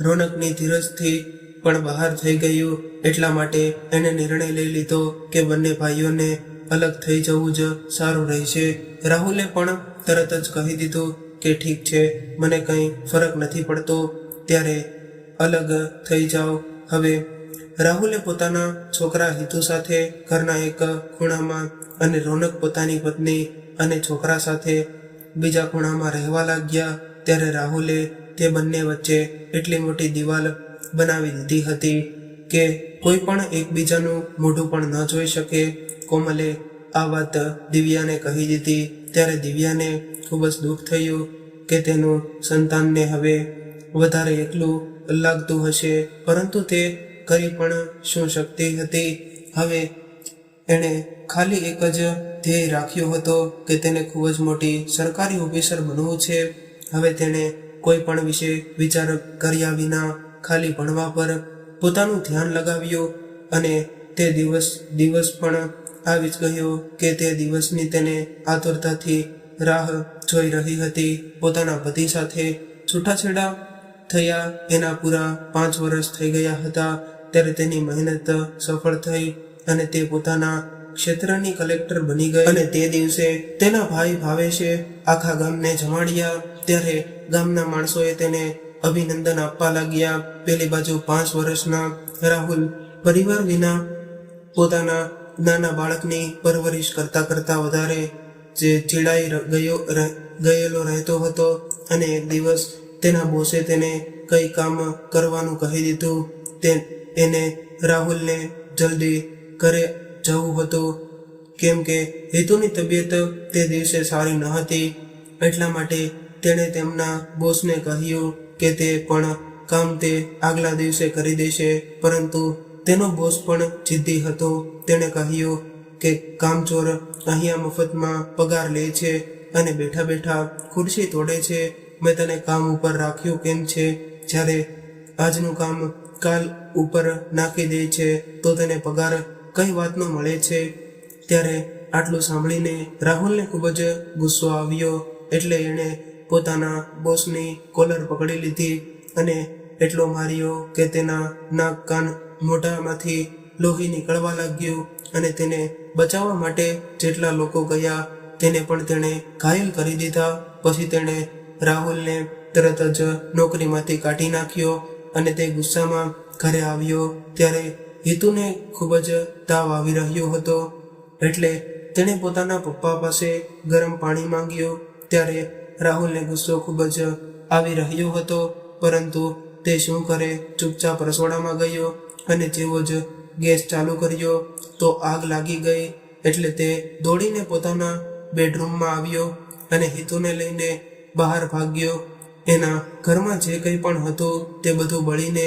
Speaker 1: રોનકની ધીરજથી પણ બહાર થઈ ગયું. એટલા માટે એણે નિર્ણય લઈ લીધો કે બંને ભાઈઓને અલગ થઈ જવું જ સારું રહેશે. રાહુલે પણ તરત જ કહી દીધું કે ઠીક છે, મને કંઈ ફરક નથી પડતો, ત્યારે અલગ થઈ જાઓ. હવે રાહુલે પોતાના છોકરા હિતુ સાથે ઘરના એક ખૂણામાં અને રોનક પોતાની પત્ની અને છોકરા સાથે બીજા ખૂણામાં રહેવા લાગ્યા. ત્યારે રાહુલે તે બંને વચ્ચે એટલી મોટી દિવાલ બનાવી દીધી હતી કે કોઈ પણ એકબીજાનું મોઢું પણ ન જોઈ શકે. કોમલે આ વાત દિવ્યાને કહી દીધી. ત્યારે દિવ્યાને ખૂબ જ દુઃખ થયું કે તેનું સંતાનને હવે વધારે એકલું લાગતું હશે, પરંતુ તે કરી પણ શું શકતી હતી. હવે એણે ખાલી એક જ ધ્યેય રાખ્યો હતો કે તેને ખૂબ જ મોટી સરકારી ઓફિસર બનવું છે. હવે તેણે કોઈ પણ વિશે વિચાર કર્યા વિના ખાલી ભણવા પર પોતાનું ધ્યાન લગાવ્યું અને તે દિવસ પણ આવી જ ગયો કે તે દિવસની તેને આતુરતાથી રાહ જોઈ રહી હતી. પોતાના પતિ સાથે છૂટાછેડા થયા એના પૂરા 5 વર્ષ થઈ ગયા હતા. ત્યારે તેની મહેનત સફળ થઈ અને તે પોતાના ક્ષેત્રની કલેક્ટર બની ગઈ. અને તે દિવસે તેના ભાઈ ભાવેશે આખા ગામને જમાડ્યા. ત્યારે ગામના માણસોએ તેને અભિનંદન આપવા લાગ્યા. પેલી બાજુ 5 વર્ષના રાહુલ પરિવાર વિના પોતાના નાના બાળકની પરવરિશ કરતા કરતા વધારે જે ચીડાઈ ગયેલો રહેતો હતો અને એક દિવસ તેના બોસે તેને કઈ કામ કરવાનું કહી દીધું. એને રાહુલને જલ્દી ઘરે જવું હતું કેમ કે હિતુની તબિયત તે દિવસે સારી ન હતી. એટલા માટે તેણે તેમના બોસને કહ્યું કે તે પણ કામ તે આગલા દિવસે કરી દેશે, પરંતુ તેનો બોસ પણ જિદ્દી હતો. તેણે કહ્યું કે કામચોર અહીંયા મફતમાં પગાર લે છે અને બેઠા બેઠા ખુરશી તોડે છે. મેં તને કામ ઉપર રાખ્યું કેમ છે? જ્યારે આજનું કામ કાલ ઉપર નાખી દે છે તો તેને પગાર કઈ વાતનો મળે છે? ત્યારે આટલું સાંભળીને રાહુલને ખૂબ જ ગુસ્સો આવ્યો. એટલે એણે પોતાના બોસની કોલર પકડી લીધી અને એટલો માર્યો કે તેના નાક કાન મોઢામાંથી લોહી નીકળવા લાગ્યું અને તેને બચાવવા માટે જેટલા લોકો ગયા તેને પણ તેણે ઘાયલ કરી દીધા. પછી તેણે રાહુલને તરત જ નોકરીમાંથી કાઢી નાખ્યો અને તે ગુસ્સામાં ઘરે આવ્યો. ત્યારે હિતુને ખૂબ જ તાવ આવી રહ્યો હતો એટલે તેણે પોતાના પપ્પા પાસે ગરમ પાણી માંગ્યું. ત્યારે રાહુલને ગુસ્સો ખૂબ જ આવી રહ્યો હતો, પરંતુ તે શું કરે, ચૂપચાપ રસોડામાં ગયો અને જેવો જ ગેસ ચાલુ કર્યો તો આગ લાગી ગઈ. એટલે તે દોડીને પોતાના બેડરૂમમાં આવ્યો અને હિતુને લઈને બહાર ભાગ્યો. એના ઘરમાં જે કંઈ પણ હતું તે બધું બળીને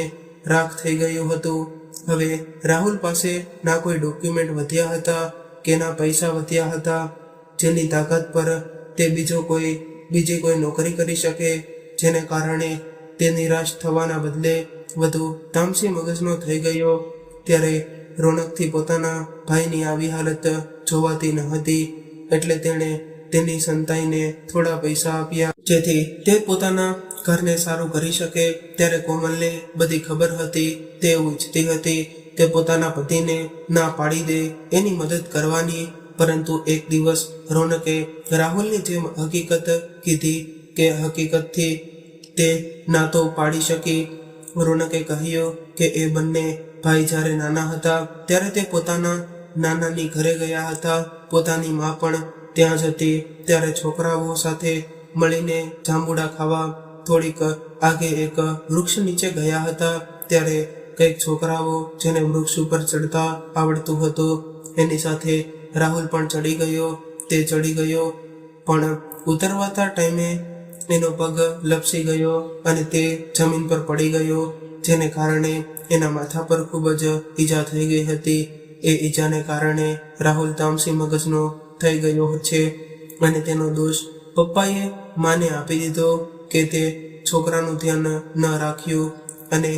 Speaker 1: રાખ થઈ ગયું હતું. હવે રાહુલ પાસે ના કોઈ ડોક્યુમેન્ટ વધ્યા હતા કે ના પૈસા વધ્યા હતા જેની તાકાત પર તે બીજી કોઈ નોકરી કરી શકે, જેને કારણે તે નિરાશ થવાના બદલે વધુ તામસી મગજનો થઈ ગયો. ત્યારે રોનકથી પોતાના ભાઈની આવી હાલત જોવાતી ન હતી એટલે તેણે તેની સંતાઈને થોડા પૈસા આપ્યા જેથી તે પોતાના ઘરને સારું કરી શકે. ત્યારે કોમલને બધી ખબર હતી. તે એવું ઈચ્છતી હતી કે પોતાના પતિને ના પાડી દે એની મદદ કરવાની, પરંતુ એક દિવસ રોનકે રાહુલની જેમ હકીકત કીધી કે હકીકતથી તે ના તો પાડી શકી. રોનકે કહ્યું કે એ બંને ભાઈ જ્યારે નાના હતા ત્યારે તે પોતાના નાનાની ઘરે ગયા હતા. પોતાની માં પણ ત્યાં જ હતી. ત્યારે છોકરાઓ સાથે મળીને જાંબુડા ખાવા થોડીક આગે એક વૃક્ષ નીચે ગયા હતા. ત્યારે કંઈક છોકરાઓ જેને વૃક્ષ ઉપર ચડતા આવડતું હતું એની સાથે રાહુલ પણ ચડી ગયો. તે ચડી ગયો પણ ઉતરવાતા ટાઈમે એનો પગ લપસી ગયો અને તે જમીન પર પડી ગયો, જેને કારણે એના માથા પર ખૂબ જ ઈજા થઈ ગઈ હતી. એ ઈજાને કારણે રાહુલ તામસી મગજનો થઈ ગયો છે અને તેનો દોષ પપ્પાએ માને આપી દીધો કે તે છોકરાનું ધ્યાન ન રાખ્યું અને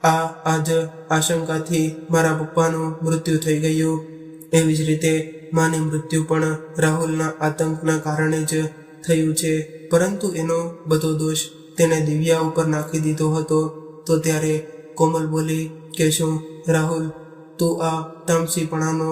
Speaker 1: આજ આશંકાથી મારા પપ્પાનું મૃત્યુ થઈ ગયું. એવી જ રીતે માની મૃત્યુ પણ રાહુલના આતંકના કારણે જ થયું છે, પરંતુ એનો બધો દોષ તેને દિવ્યા ઉપર નાખી દીધો હતો. તો ત્યારે કોમલ બોલી કે શું રાહુલ, તું આ તામસીપણાનો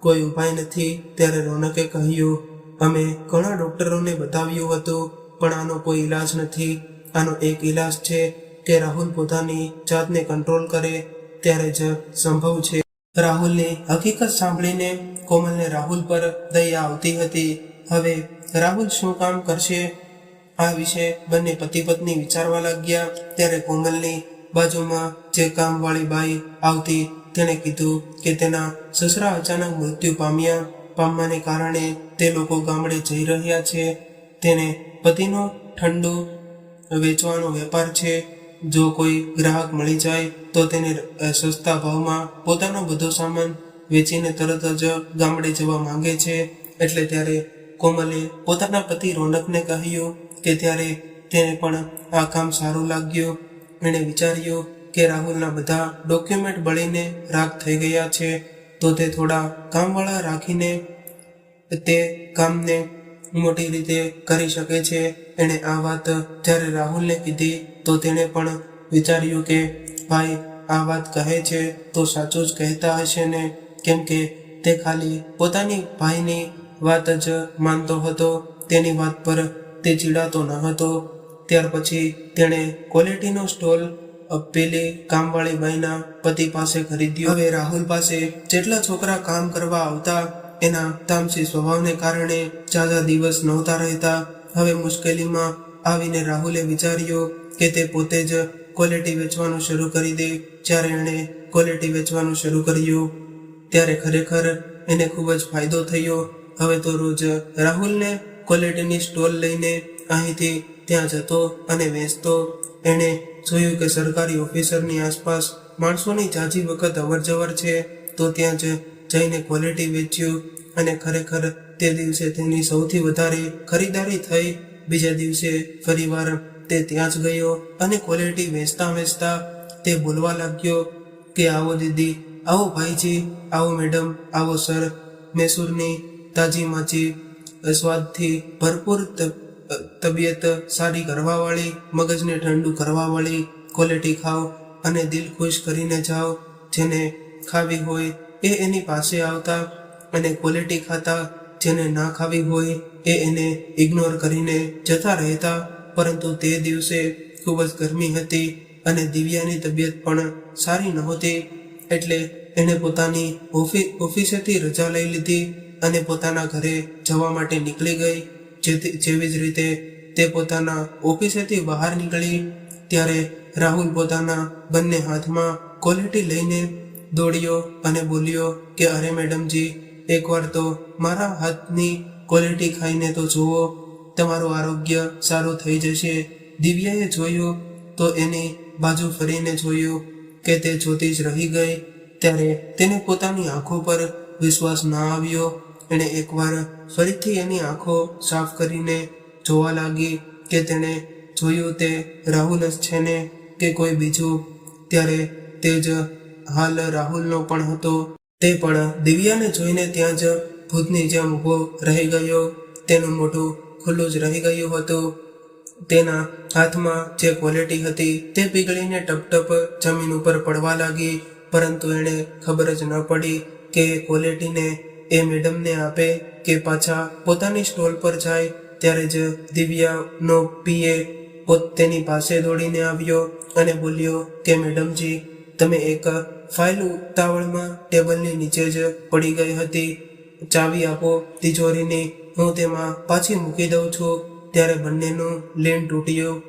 Speaker 1: કોઈ ઉપાય નથી? ત્યારે રોનકે કહ્યું, અમે ઘણા ડોક્ટરોને બતાવ્યું હતું પણ આનો કોઈ ઈલાજ નથી. આનો એક ઈલાજ છે કે રાહુલ પોતાની જાતને કંટ્રોલ કરે ત્યારે જ સંભવ છે. રાહુલની હકીકત સાંભળીને કોમલને રાહુલ પર દયા આવતી હતી. હવે રાહુલ શું કામ કરશે આ વિશે બંને પતિ પત્ની વિચારવા લાગ્યા. ત્યારે કોમલની બાજુમાં જે કામવાળી બાઈ આવતી તેણે કીધું કે તેના સસરા અચાનક મૃત્યુ પામવાને કારણે તે લોકો ગામડે જઈ રહ્યા છે. તેને પતિનો ઠંડુ વેચવાનો વેપાર છે. જો કોઈ ગ્રાહક મળી જાય તો તેને સસ્તા ભાવમાં પોતાનો બધો સામાન વેચીને તરત જ ગામડે જવા માંગે છે. એટલે ત્યારે કોમલે પોતાના પતિ રોનકને કહ્યું કે ત્યારે તેને પણ આ કામ સારું લાગ્યું. એણે વિચાર્યું કે રાહુલના બધા ડોક્યુમેન્ટ બળીને રાખ થઈ ગયા છે તો તે થોડા કામવાળા રાખીને તે કામને મોટી રીતે કરી શકે છે. એણે આ વાત જ્યારે રાહુલને કીધી તો તેણે પણ વિચાર્યું કે ભાઈ આ વાત કહે છે તો સાચું જ કહેતા હશે ને, કેમ કે તે ખાલી પોતાની ભાઈની વાત જ માનતો હતો, તેની વાત પર તે ચીડાતો ન હતો. ત્યાર પછી તેણે ક્વોલિટીનો સ્ટોલ પેલી કામવાળી બાઈના પતિ પાસે ખરીદ્યો. હવે રાહુલ પાસે જેટલા છોકરા કામ કરવા આવતા એના તામસી સ્વભાવને કારણે ઝાઝા દિવસ નહોતા રહેતા. હવે મુશ્કેલીમાં આવીને રાહુલે વિચાર્યો કે તે પોતે જ ક્વોલિટી વેચવાનું શરૂ કરી દે. જ્યારે એણે ક્વોલિટી વેચવાનું શરૂ કર્યું ત્યારે ખરેખર એને ખૂબ જ ફાયદો થયો. હવે તો રોજ રાહુલને ક્વોલિટીની સ્ટોલ લઈને અહીંથી ત્યાં જતો અને વેચતો. એણે જોયું કે સરકારી ઓફિસરની આસપાસ માણસોની ઝાઝી વખત અવરજવર છે, તો ત્યાં જ જઈને ક્વોલિટી વેચ્યું અને ખરેખર તે દિવસે તેની સૌથી વધારે ખરીદારી થઈ. બીજા દિવસે ફરીવાર તે ત્યાં જ ગયો અને ક્વોલિટી વેચતા વેચતા તે બોલવા લાગ્યો કે આવો દીદી, આવો ભાઈજી, આવો મેડમ, આવો સર, મૈસૂરની તાજી માચી સ્વાદથી ભરપૂર તબિયત સારી કરવાવાળી, મગજને ઠંડુ કરવાવાળી ક્વોલિટી ખાઓ અને દિલ ખુશ કરીને જાઓ. જેને ખાવી હોય એ એની પાસે આવતા અને ક્વોલિટી ખાતા. જેને ના ખાવી હોય એ એને ઇગ્નોર કરીને જતા રહેતા. પરંતુ તે દિવસે ખૂબ જ ગરમી હતી અને દિવ્યાની તબિયત પણ સારી નહોતી, એટલે એણે પોતાની ઓફિસેથી રજા લઈ લીધી અને પોતાના ઘરે જવા માટે નીકળી ગઈ. જેવી જ રીતે તે પોતાના ઓફિસેથી બહાર નીકળી ત્યારે રાહુલ પોતાના બંને હાથમાં ક્વોલિટી લઈને દોડ્યો અને બોલ્યો કે અરે મેડમજી, એકવાર તો મારા હાથની ક્વોલિટી ખાઈને તો જુઓ, તમારું આરોગ્ય સારું થઈ જશે. દિવ્યાએ જોયું તો એની બાજુ ફરીને જોયું કે તે જોતી જ રહી ગઈ. ત્યારે તેને પોતાની આંખો પર વિશ્વાસ ના આવ્યો. એણે એકવાર ફરીથી એની આંખો સાફ કરીને જોવા લાગી કે તેણે જોયું તે રાહુલ જ છે ને કે કોઈ બીજું. ત્યારે તે જ હાલ રાહુલનો પણ હતો. તે પણ દિવ્યાને જોઈને ત્યાં જ ભૂતની જેમ ઊભો રહી ગયો. તેનું મોઢું ખુલ્લું જ રહી ગયું હતું. તેના હાથમાં જે ક્વોલિટી હતી તે પીગળીને ટપટપ જમીન ઉપર પડવા લાગી. પરંતુ એને ખબર જ ન પડી કે ક્વોલિટીને એ મેડમને આપે કે પાછા પોતાની સ્ટોલ પર જાય. ત્યારે જ દિવ્યાનો પીએ તેની પાસે દોડીને આવ્યો અને બોલ્યો કે મેડમજી, તમે એક ફાઇલ ઉતાવળમાં ટેબલની નીચે જ પડી ગઈ હતી, ચાવી આપો તિજોરીની, હું તેમાં પાછી મૂકી દઉં છું. ત્યારે બંનેનું લીન તૂટ્યું.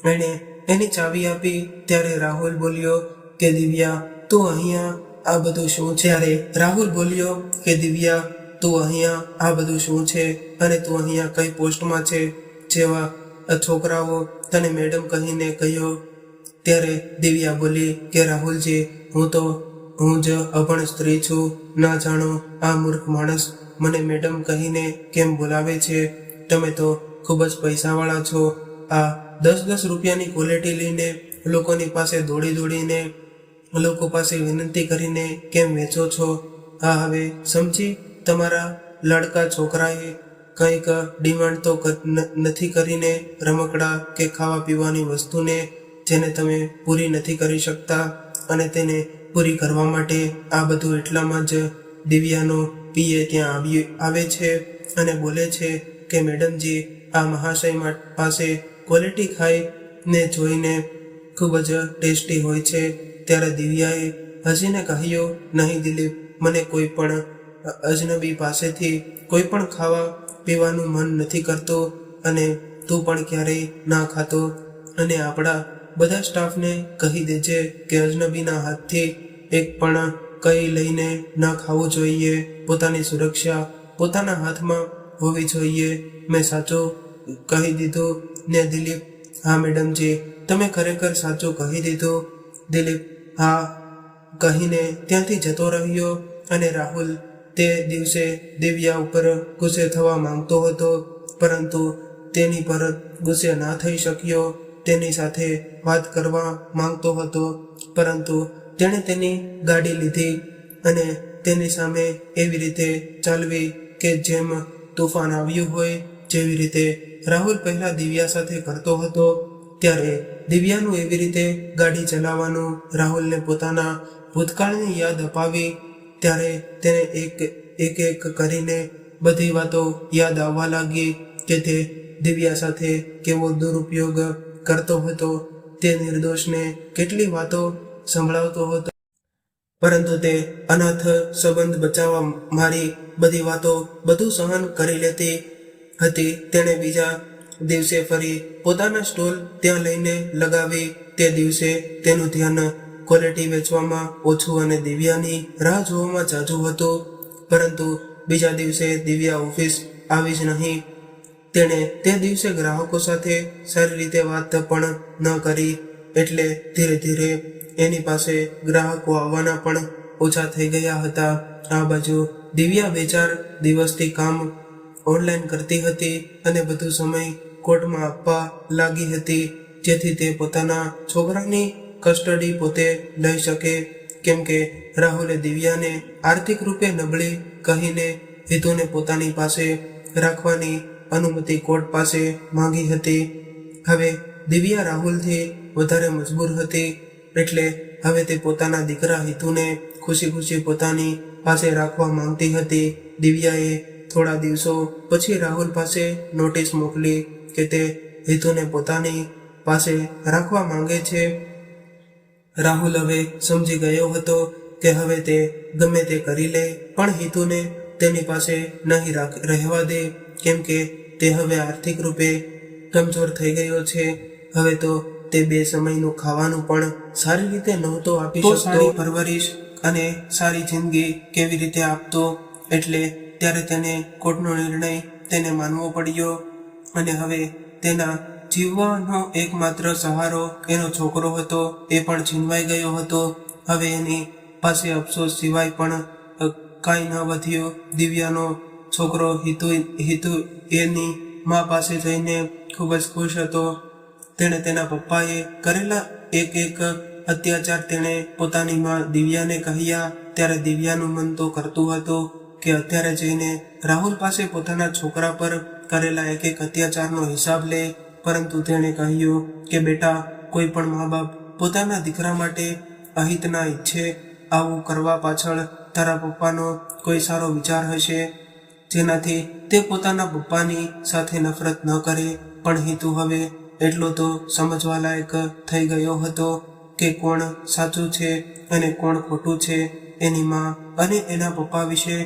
Speaker 1: એણે એની ચાવી આપી ત્યારે રાહુલ બોલ્યો કે દિવ્યા, તું અહીંયા આ બધું શું છે? ત્યારે રાહુલ બોલ્યો કે દિવ્યા, તું અહીંયા આ બધું શું છે અને તું અહીંયા કઈ પોસ્ટમાં છે જેવા છોકરાઓ તને મેડમ કહીને કહ્યો. ત્યારે દિવ્યા બોલી કે રાહુલજી, હું જ અભણ સ્ત્રી છું. ના જાણો આ મૂર્ખ માણસ મને મેડમ કહીને કેમ બોલાવે છે. તમે તો ખૂબ જ પૈસાવાળા છો. આ 10-10 રૂપિયાની ક્વોલિટી લઈને લોકોની પાસે દોડીને લોકો પાસે વિનંતી કરીને કેમ વેચો છો? હા, હવે સમજી, તમારા લડકા છોકરાએ કંઈક ડિમાન્ડ તો નથી કરીને રમકડા કે ખાવા પીવાની વસ્તુને જેને તમે પૂરી નથી કરી શકતા, અને તેને પૂરી કરવા માટે આ બધું એટલામાં જ દિવ્યાનો પીએ ત્યાં આવે છે અને બોલે છે કે મેડમજી, આ મહાશય પાસે ક્વોલિટી ખાઈને જોઈને ખૂબ જ ટેસ્ટી હોય છે. ત્યારે દિવ્યાએ હસીને કહ્યું, નહીં દિલીપ, મને કોઈ પણ અજનબી પાસેથી કોઈ પણ ખાવા પીવાનું મન નથી કરતું અને તું પણ ક્યારેય ના ખાતો. અને આપણા બધા સ્ટાફને કહી દેજે કે અજનબીના હાથથી એક પણ કંઈ લઈને ન ખાવું જોઈએ. પોતાની સુરક્ષા પોતાના હાથમાં હોવી જોઈએ. મેં સાચું કહી દીધું ને દિલીપ? હા મેડમજી, તમે ખરેખર સાચું કહી દીધું. દિલીપ હા કહીને ત્યાંથી જતો રહ્યો. અને રાહુલ તે દિવસે દિવ્યા ઉપર ગુસ્સે થવા માંગતો હતો, પરંતુ તેની પર ગુસ્સે ના થઈ શક્યો. તેની સાથે વાત કરવા માંગતો હતો, પરંતુ તેણે તેની ગાડી લીધી અને તેની સામે એવી રીતે ચાલવી કે જેમ તોફાન આવ્યું હોય. જેવી રીતે રાહુલ પહેલા દિવ્યા સાથે કરતો હતો. ત્યારે દિવ્યાનું એવી રીતે ગાડી ચલાવવાનું રાહુલને પોતાના ભૂતકાળની યાદ અપાવી. ત્યારે તેને એક કરીને બધી વાતો યાદ આવવા લાગી કે તે દિવ્યા સાથે કેવો દુરુપયોગ કરતો હતો. તે નિર્દોષને કેટલી વાતો સંભળાવતો હતો, પરંતુ તે અનાથ સંબંધ બચાવવા મારી બધી વાતો બધું સહન કરી લેતી હતી. તેણે બીજા દિવસે ફરી પોતાના સ્ટોલ ત્યાં લઈને લગાવી. તે દિવસે તેનું ધ્યાન ક્વોલિટી વેચવામાં ઓછું અને દિવ્યાની રાહ જોવામાં જાજુ હતું. પરંતુ બીજા દિવસે દિવ્યા ઓફિસ આવી જ નહીં. તેણે તે દિવસે ગ્રાહકો સાથે સારી રીતે વાત પણ ન કરી, એટલે ધીરે ધીરે એની પાસે ગ્રાહકો આવવાના પણ ઓછા થઈ ગયા હતા. આ બાજુ દિવ્યા 2-4 દિવસથી કામ ઓનલાઈન કરતી હતી અને બધો સમય કોર્ટમાં આપવા લાગી હતી, જેથી તે પોતાના છોકરાની કસ્ટડી પોતે લઈ શકે. કેમ કે રાહુલે દિવ્યાને આર્થિક રૂપે નબળી કહીને હિતુને પોતાની પાસે રાખવાની અનુમતિ કોર્ટ પાસે માંગી હતી. હવે દિવ્યા રાહુલથી વધારે મજબૂર હતી, એટલે હવે તે પોતાના દીકરા હિતુને ખુશી ખુશી પોતાની પાસે રાખવા માંગતી હતી. દિવ્યાએ થોડા દિવસો પછી રાહુલ પાસે નોટિસ મોકલી કે તે હિતુને પોતાની પાસે રાખવા માંગે છે. રાહુલ હવે સમજી ગયો હતો કે હવે તે ગમે તે કરી લે, પણ હિતુને તેની પાસે નહીં રહેવા દે, કેમ કે તે હવે આર્થિક રૂપે કમજોર થઈ ગયો છે. હવે તો તે 2 સમયનું ખાવાનું પણ સારી રીતે નહોતો આપી શકતો. સારી પરવરિશ અને સારી જિંદગી કેવી રીતે આપતો? એટલે ત્યારે તેને કોર્ટનો નિર્ણય તેને માનવો પડ્યો અને હવે તેના જીવવાનો એકમાત્ર સહારો એનો છોકરો હતો, એ પણ છીનવાઈ ગયો હતો. હવે એની પાસે અફસોસ સિવાય પણ કાંઈ ન વધ્યો. દિવ્યાનો છોકરો હિતુ એની મા પાસે જઈને ખૂબ જ ખુશ હતો. તેણે તેના પપ્પાએ કરેલા એક અત્યાચાર તેણે પોતાની મા દિવ્યાને કહ્યા. ત્યારે દિવ્યાનું મન તો કરતું હતું કે અત્યારે જઈને રાહુલ પાસે પોતાના છોકરા પર કરેલા એક અત્યાચારનો હિસાબ લે, પરંતુ તેણે કહ્યું કે બેટા, કોઈ પણ મા બાપ પોતાના દીકરા માટે અહિત ના ઈચ્છે. આવું કરવા પાછળ તારા પપ્પાનો કોઈ સારો વિચાર હશે, જેનાથી તે પોતાના પપ્પાની સાથે નફરત ન કરે. પણ હિતુ હવે એટલો તો સમજવા લાયક થઈ ગયો હતો કે કોણ સાચું છે અને કોણ ખોટું છે. એની મા અને એના પપ્પા વિશે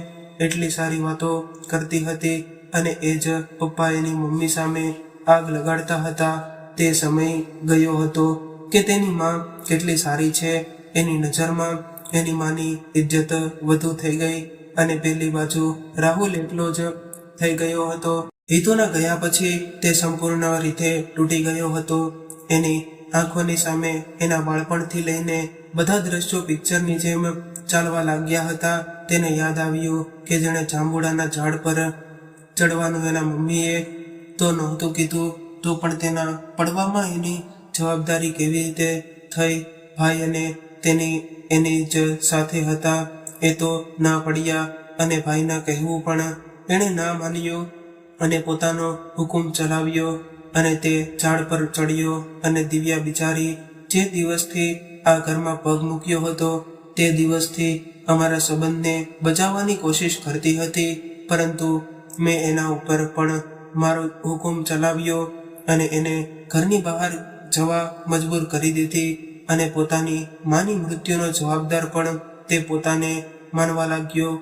Speaker 1: એટલી સારી વાતો કરતી હતી અને એ જ પપ્પા એની મમ્મી સામે આગ લગાડતા હતા. તે સમય ગયો હતો કે તેની મા કેટલી સારી છે. એની નજરમાં એની માની ઇજ્જત વધુ થઈ ગઈ અને પેલી બાજુ રાહુલ એકલો જ થઈ ગયો હતો. હિતુના ગયા પછી તે સંપૂર્ણ રીતે તૂટી ગયો હતો. એની આંખોની સામે એના બાળપણથી લઈને બધા દ્રશ્યો પિક્ચરની જેમ ચાલવા લાગ્યા હતા. તેને યાદ આવ્યું કે જેણે જાંબુડાના ઝાડ પર ચડવાનું એના મમ્મીએ તો નહોતું કીધું, તો પણ તેના પડવામાં એની જવાબદારી કેવી રીતે થઈ? ભાઈ અને એની જ સાથે હતા, એ તો ના પડ્યા અને ભાઈના કહેવું પણ એણે ના માન્યું અને પોતાનો હુકુમ ચલાવ્યો અને તે ઝાડ પર ચડ્યો. અને દિવ્યા બિચારી જે દિવસથી આ ઘરમાં પગ મૂક્યો હતો તે દિવસથી અમારા સંબંધને બચાવવાની કોશિશ કરતી હતી, પરંતુ મેં એના ઉપર પણ મારો હુકુમ ચલાવ્યો અને એને ઘરની બહાર જવા મજબૂર કરી દીધી અને પોતાની માની મૃત્યુનો જવાબદાર પણ તે પોતાને માનવા લાગ્યો.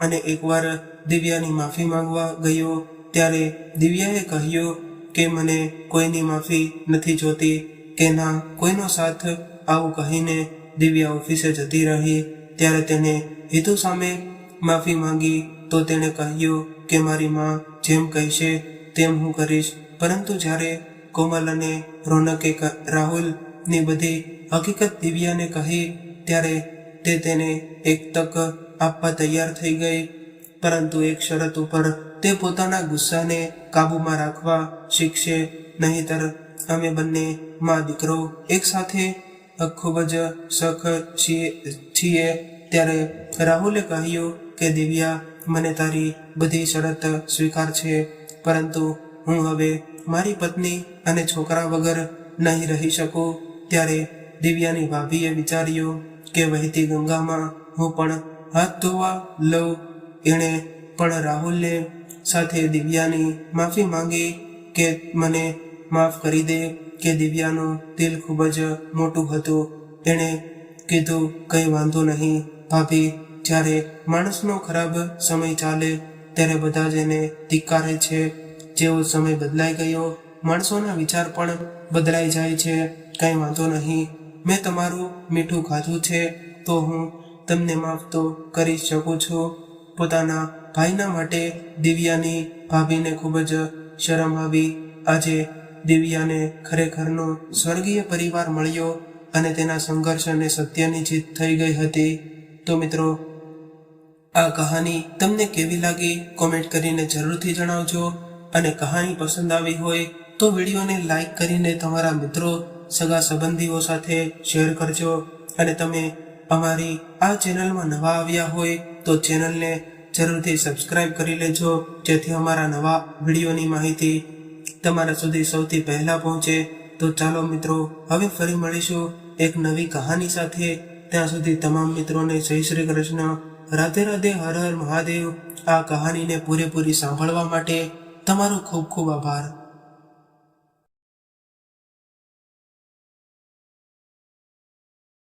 Speaker 1: અને એકવાર દિવ્યાની માફી માંગવા ગયો ત્યારે દિવ્યાએ કહ્યું કે મને કોઈની માફી નથી જોતી કે ના કોઈનો સાથ. આવું કહીને દિવ્યા ઓફિસે જતી રહી. ત્યારે તેને હિતુ સામે માફી માંગી તો તેણે કહ્યું કે મારી માં જેમ કહેશે તેમ હું કરીશ. પરંતુ જ્યારે કોમલ અને રોનકે રાહુલની બધી હકીકત દિવ્યાને કહી ત્યારે તે તેને એક તક આપવા તૈયાર થઈ ગઈ, પરંતુ એક શરત ઉપર. તે પોતાના ગુસ્સાને કાબૂમાં રાખવા શીખશે, નહીંતર અમે બંને મા દીકરો એક સાથે ખૂબ જ સખ છીએ. ત્યારે રાહુલે કહ્યું કે દિવ્યા, મને તારી બધી શરત સ્વીકાર છે, પરંતુ હું હવે મારી પત્ની અને છોકરા વગર નહીં રહી શકું. ત્યારે દિવ્યાની ભાભીએ વિચાર્યું કે વહેતી ગંગામાં હું પણ હાથ ધોવા લઉં. એણે પણ રાહુલને સાથે દિવ્યાની માફી માંગી કે મને માફ કરી દે. કે દિવ્યાનું દિલ ખૂબ જ મોટું હતું. એણે કીધું, કંઈ વાંધો નહીં ભાભી, જ્યારે માણસનો ખરાબ સમય ચાલે ત્યારે બધા જ એને ધિક્કારે છે. જેવો સમય બદલાઈ ગયો, માણસોના વિચાર પણ બદલાઈ જાય છે. કંઈ વાંધો નહીં, મેં તમારું મીઠું ખાધું છે તો હું તમને માફ તો કરી શકું છું. પોતાના ભાઈના માટે દિવ્યાની ભાભીને ખૂબ જ શરમ આવી. આજે દિવ્યાને ખરેખરનો સ્વર્ગીય પરિવાર મળ્યો અને તેના સંઘર્ષ અને સત્યની જીત થઈ ગઈ હતી. તો મિત્રો, આ કહાની તમને કેવી લાગી કોમેન્ટ કરીને જરૂરથી જણાવજો. અને કહાની પસંદ આવી હોય તો વિડીયોને લાઈક કરીને તમારા મિત્રો, સગા સંબંધીઓ સાથે શેર કરજો. અને તમે અમારી આ ચેનલમાં નવા આવ્યા હોય તો ચેનલને જરૂરથી સબસ્ક્રાઇબ કરી લેજો, જેથી અમારા નવા વિડીયોની માહિતી તમારા સુધી સૌથી પહેલા પહોંચે. તો ચાલો મિત્રો, હવે ફરી મળીશું એક નવી કહાની સાથે. ત્યાં સુધી તમામ મિત્રોને જય શ્રી કૃષ્ણ, રાધે રાધે, હર હર મહાદેવ. આ કહાનીને પૂરેપૂરી સાંભળવા માટે તમારો ખૂબ ખૂબ આભાર.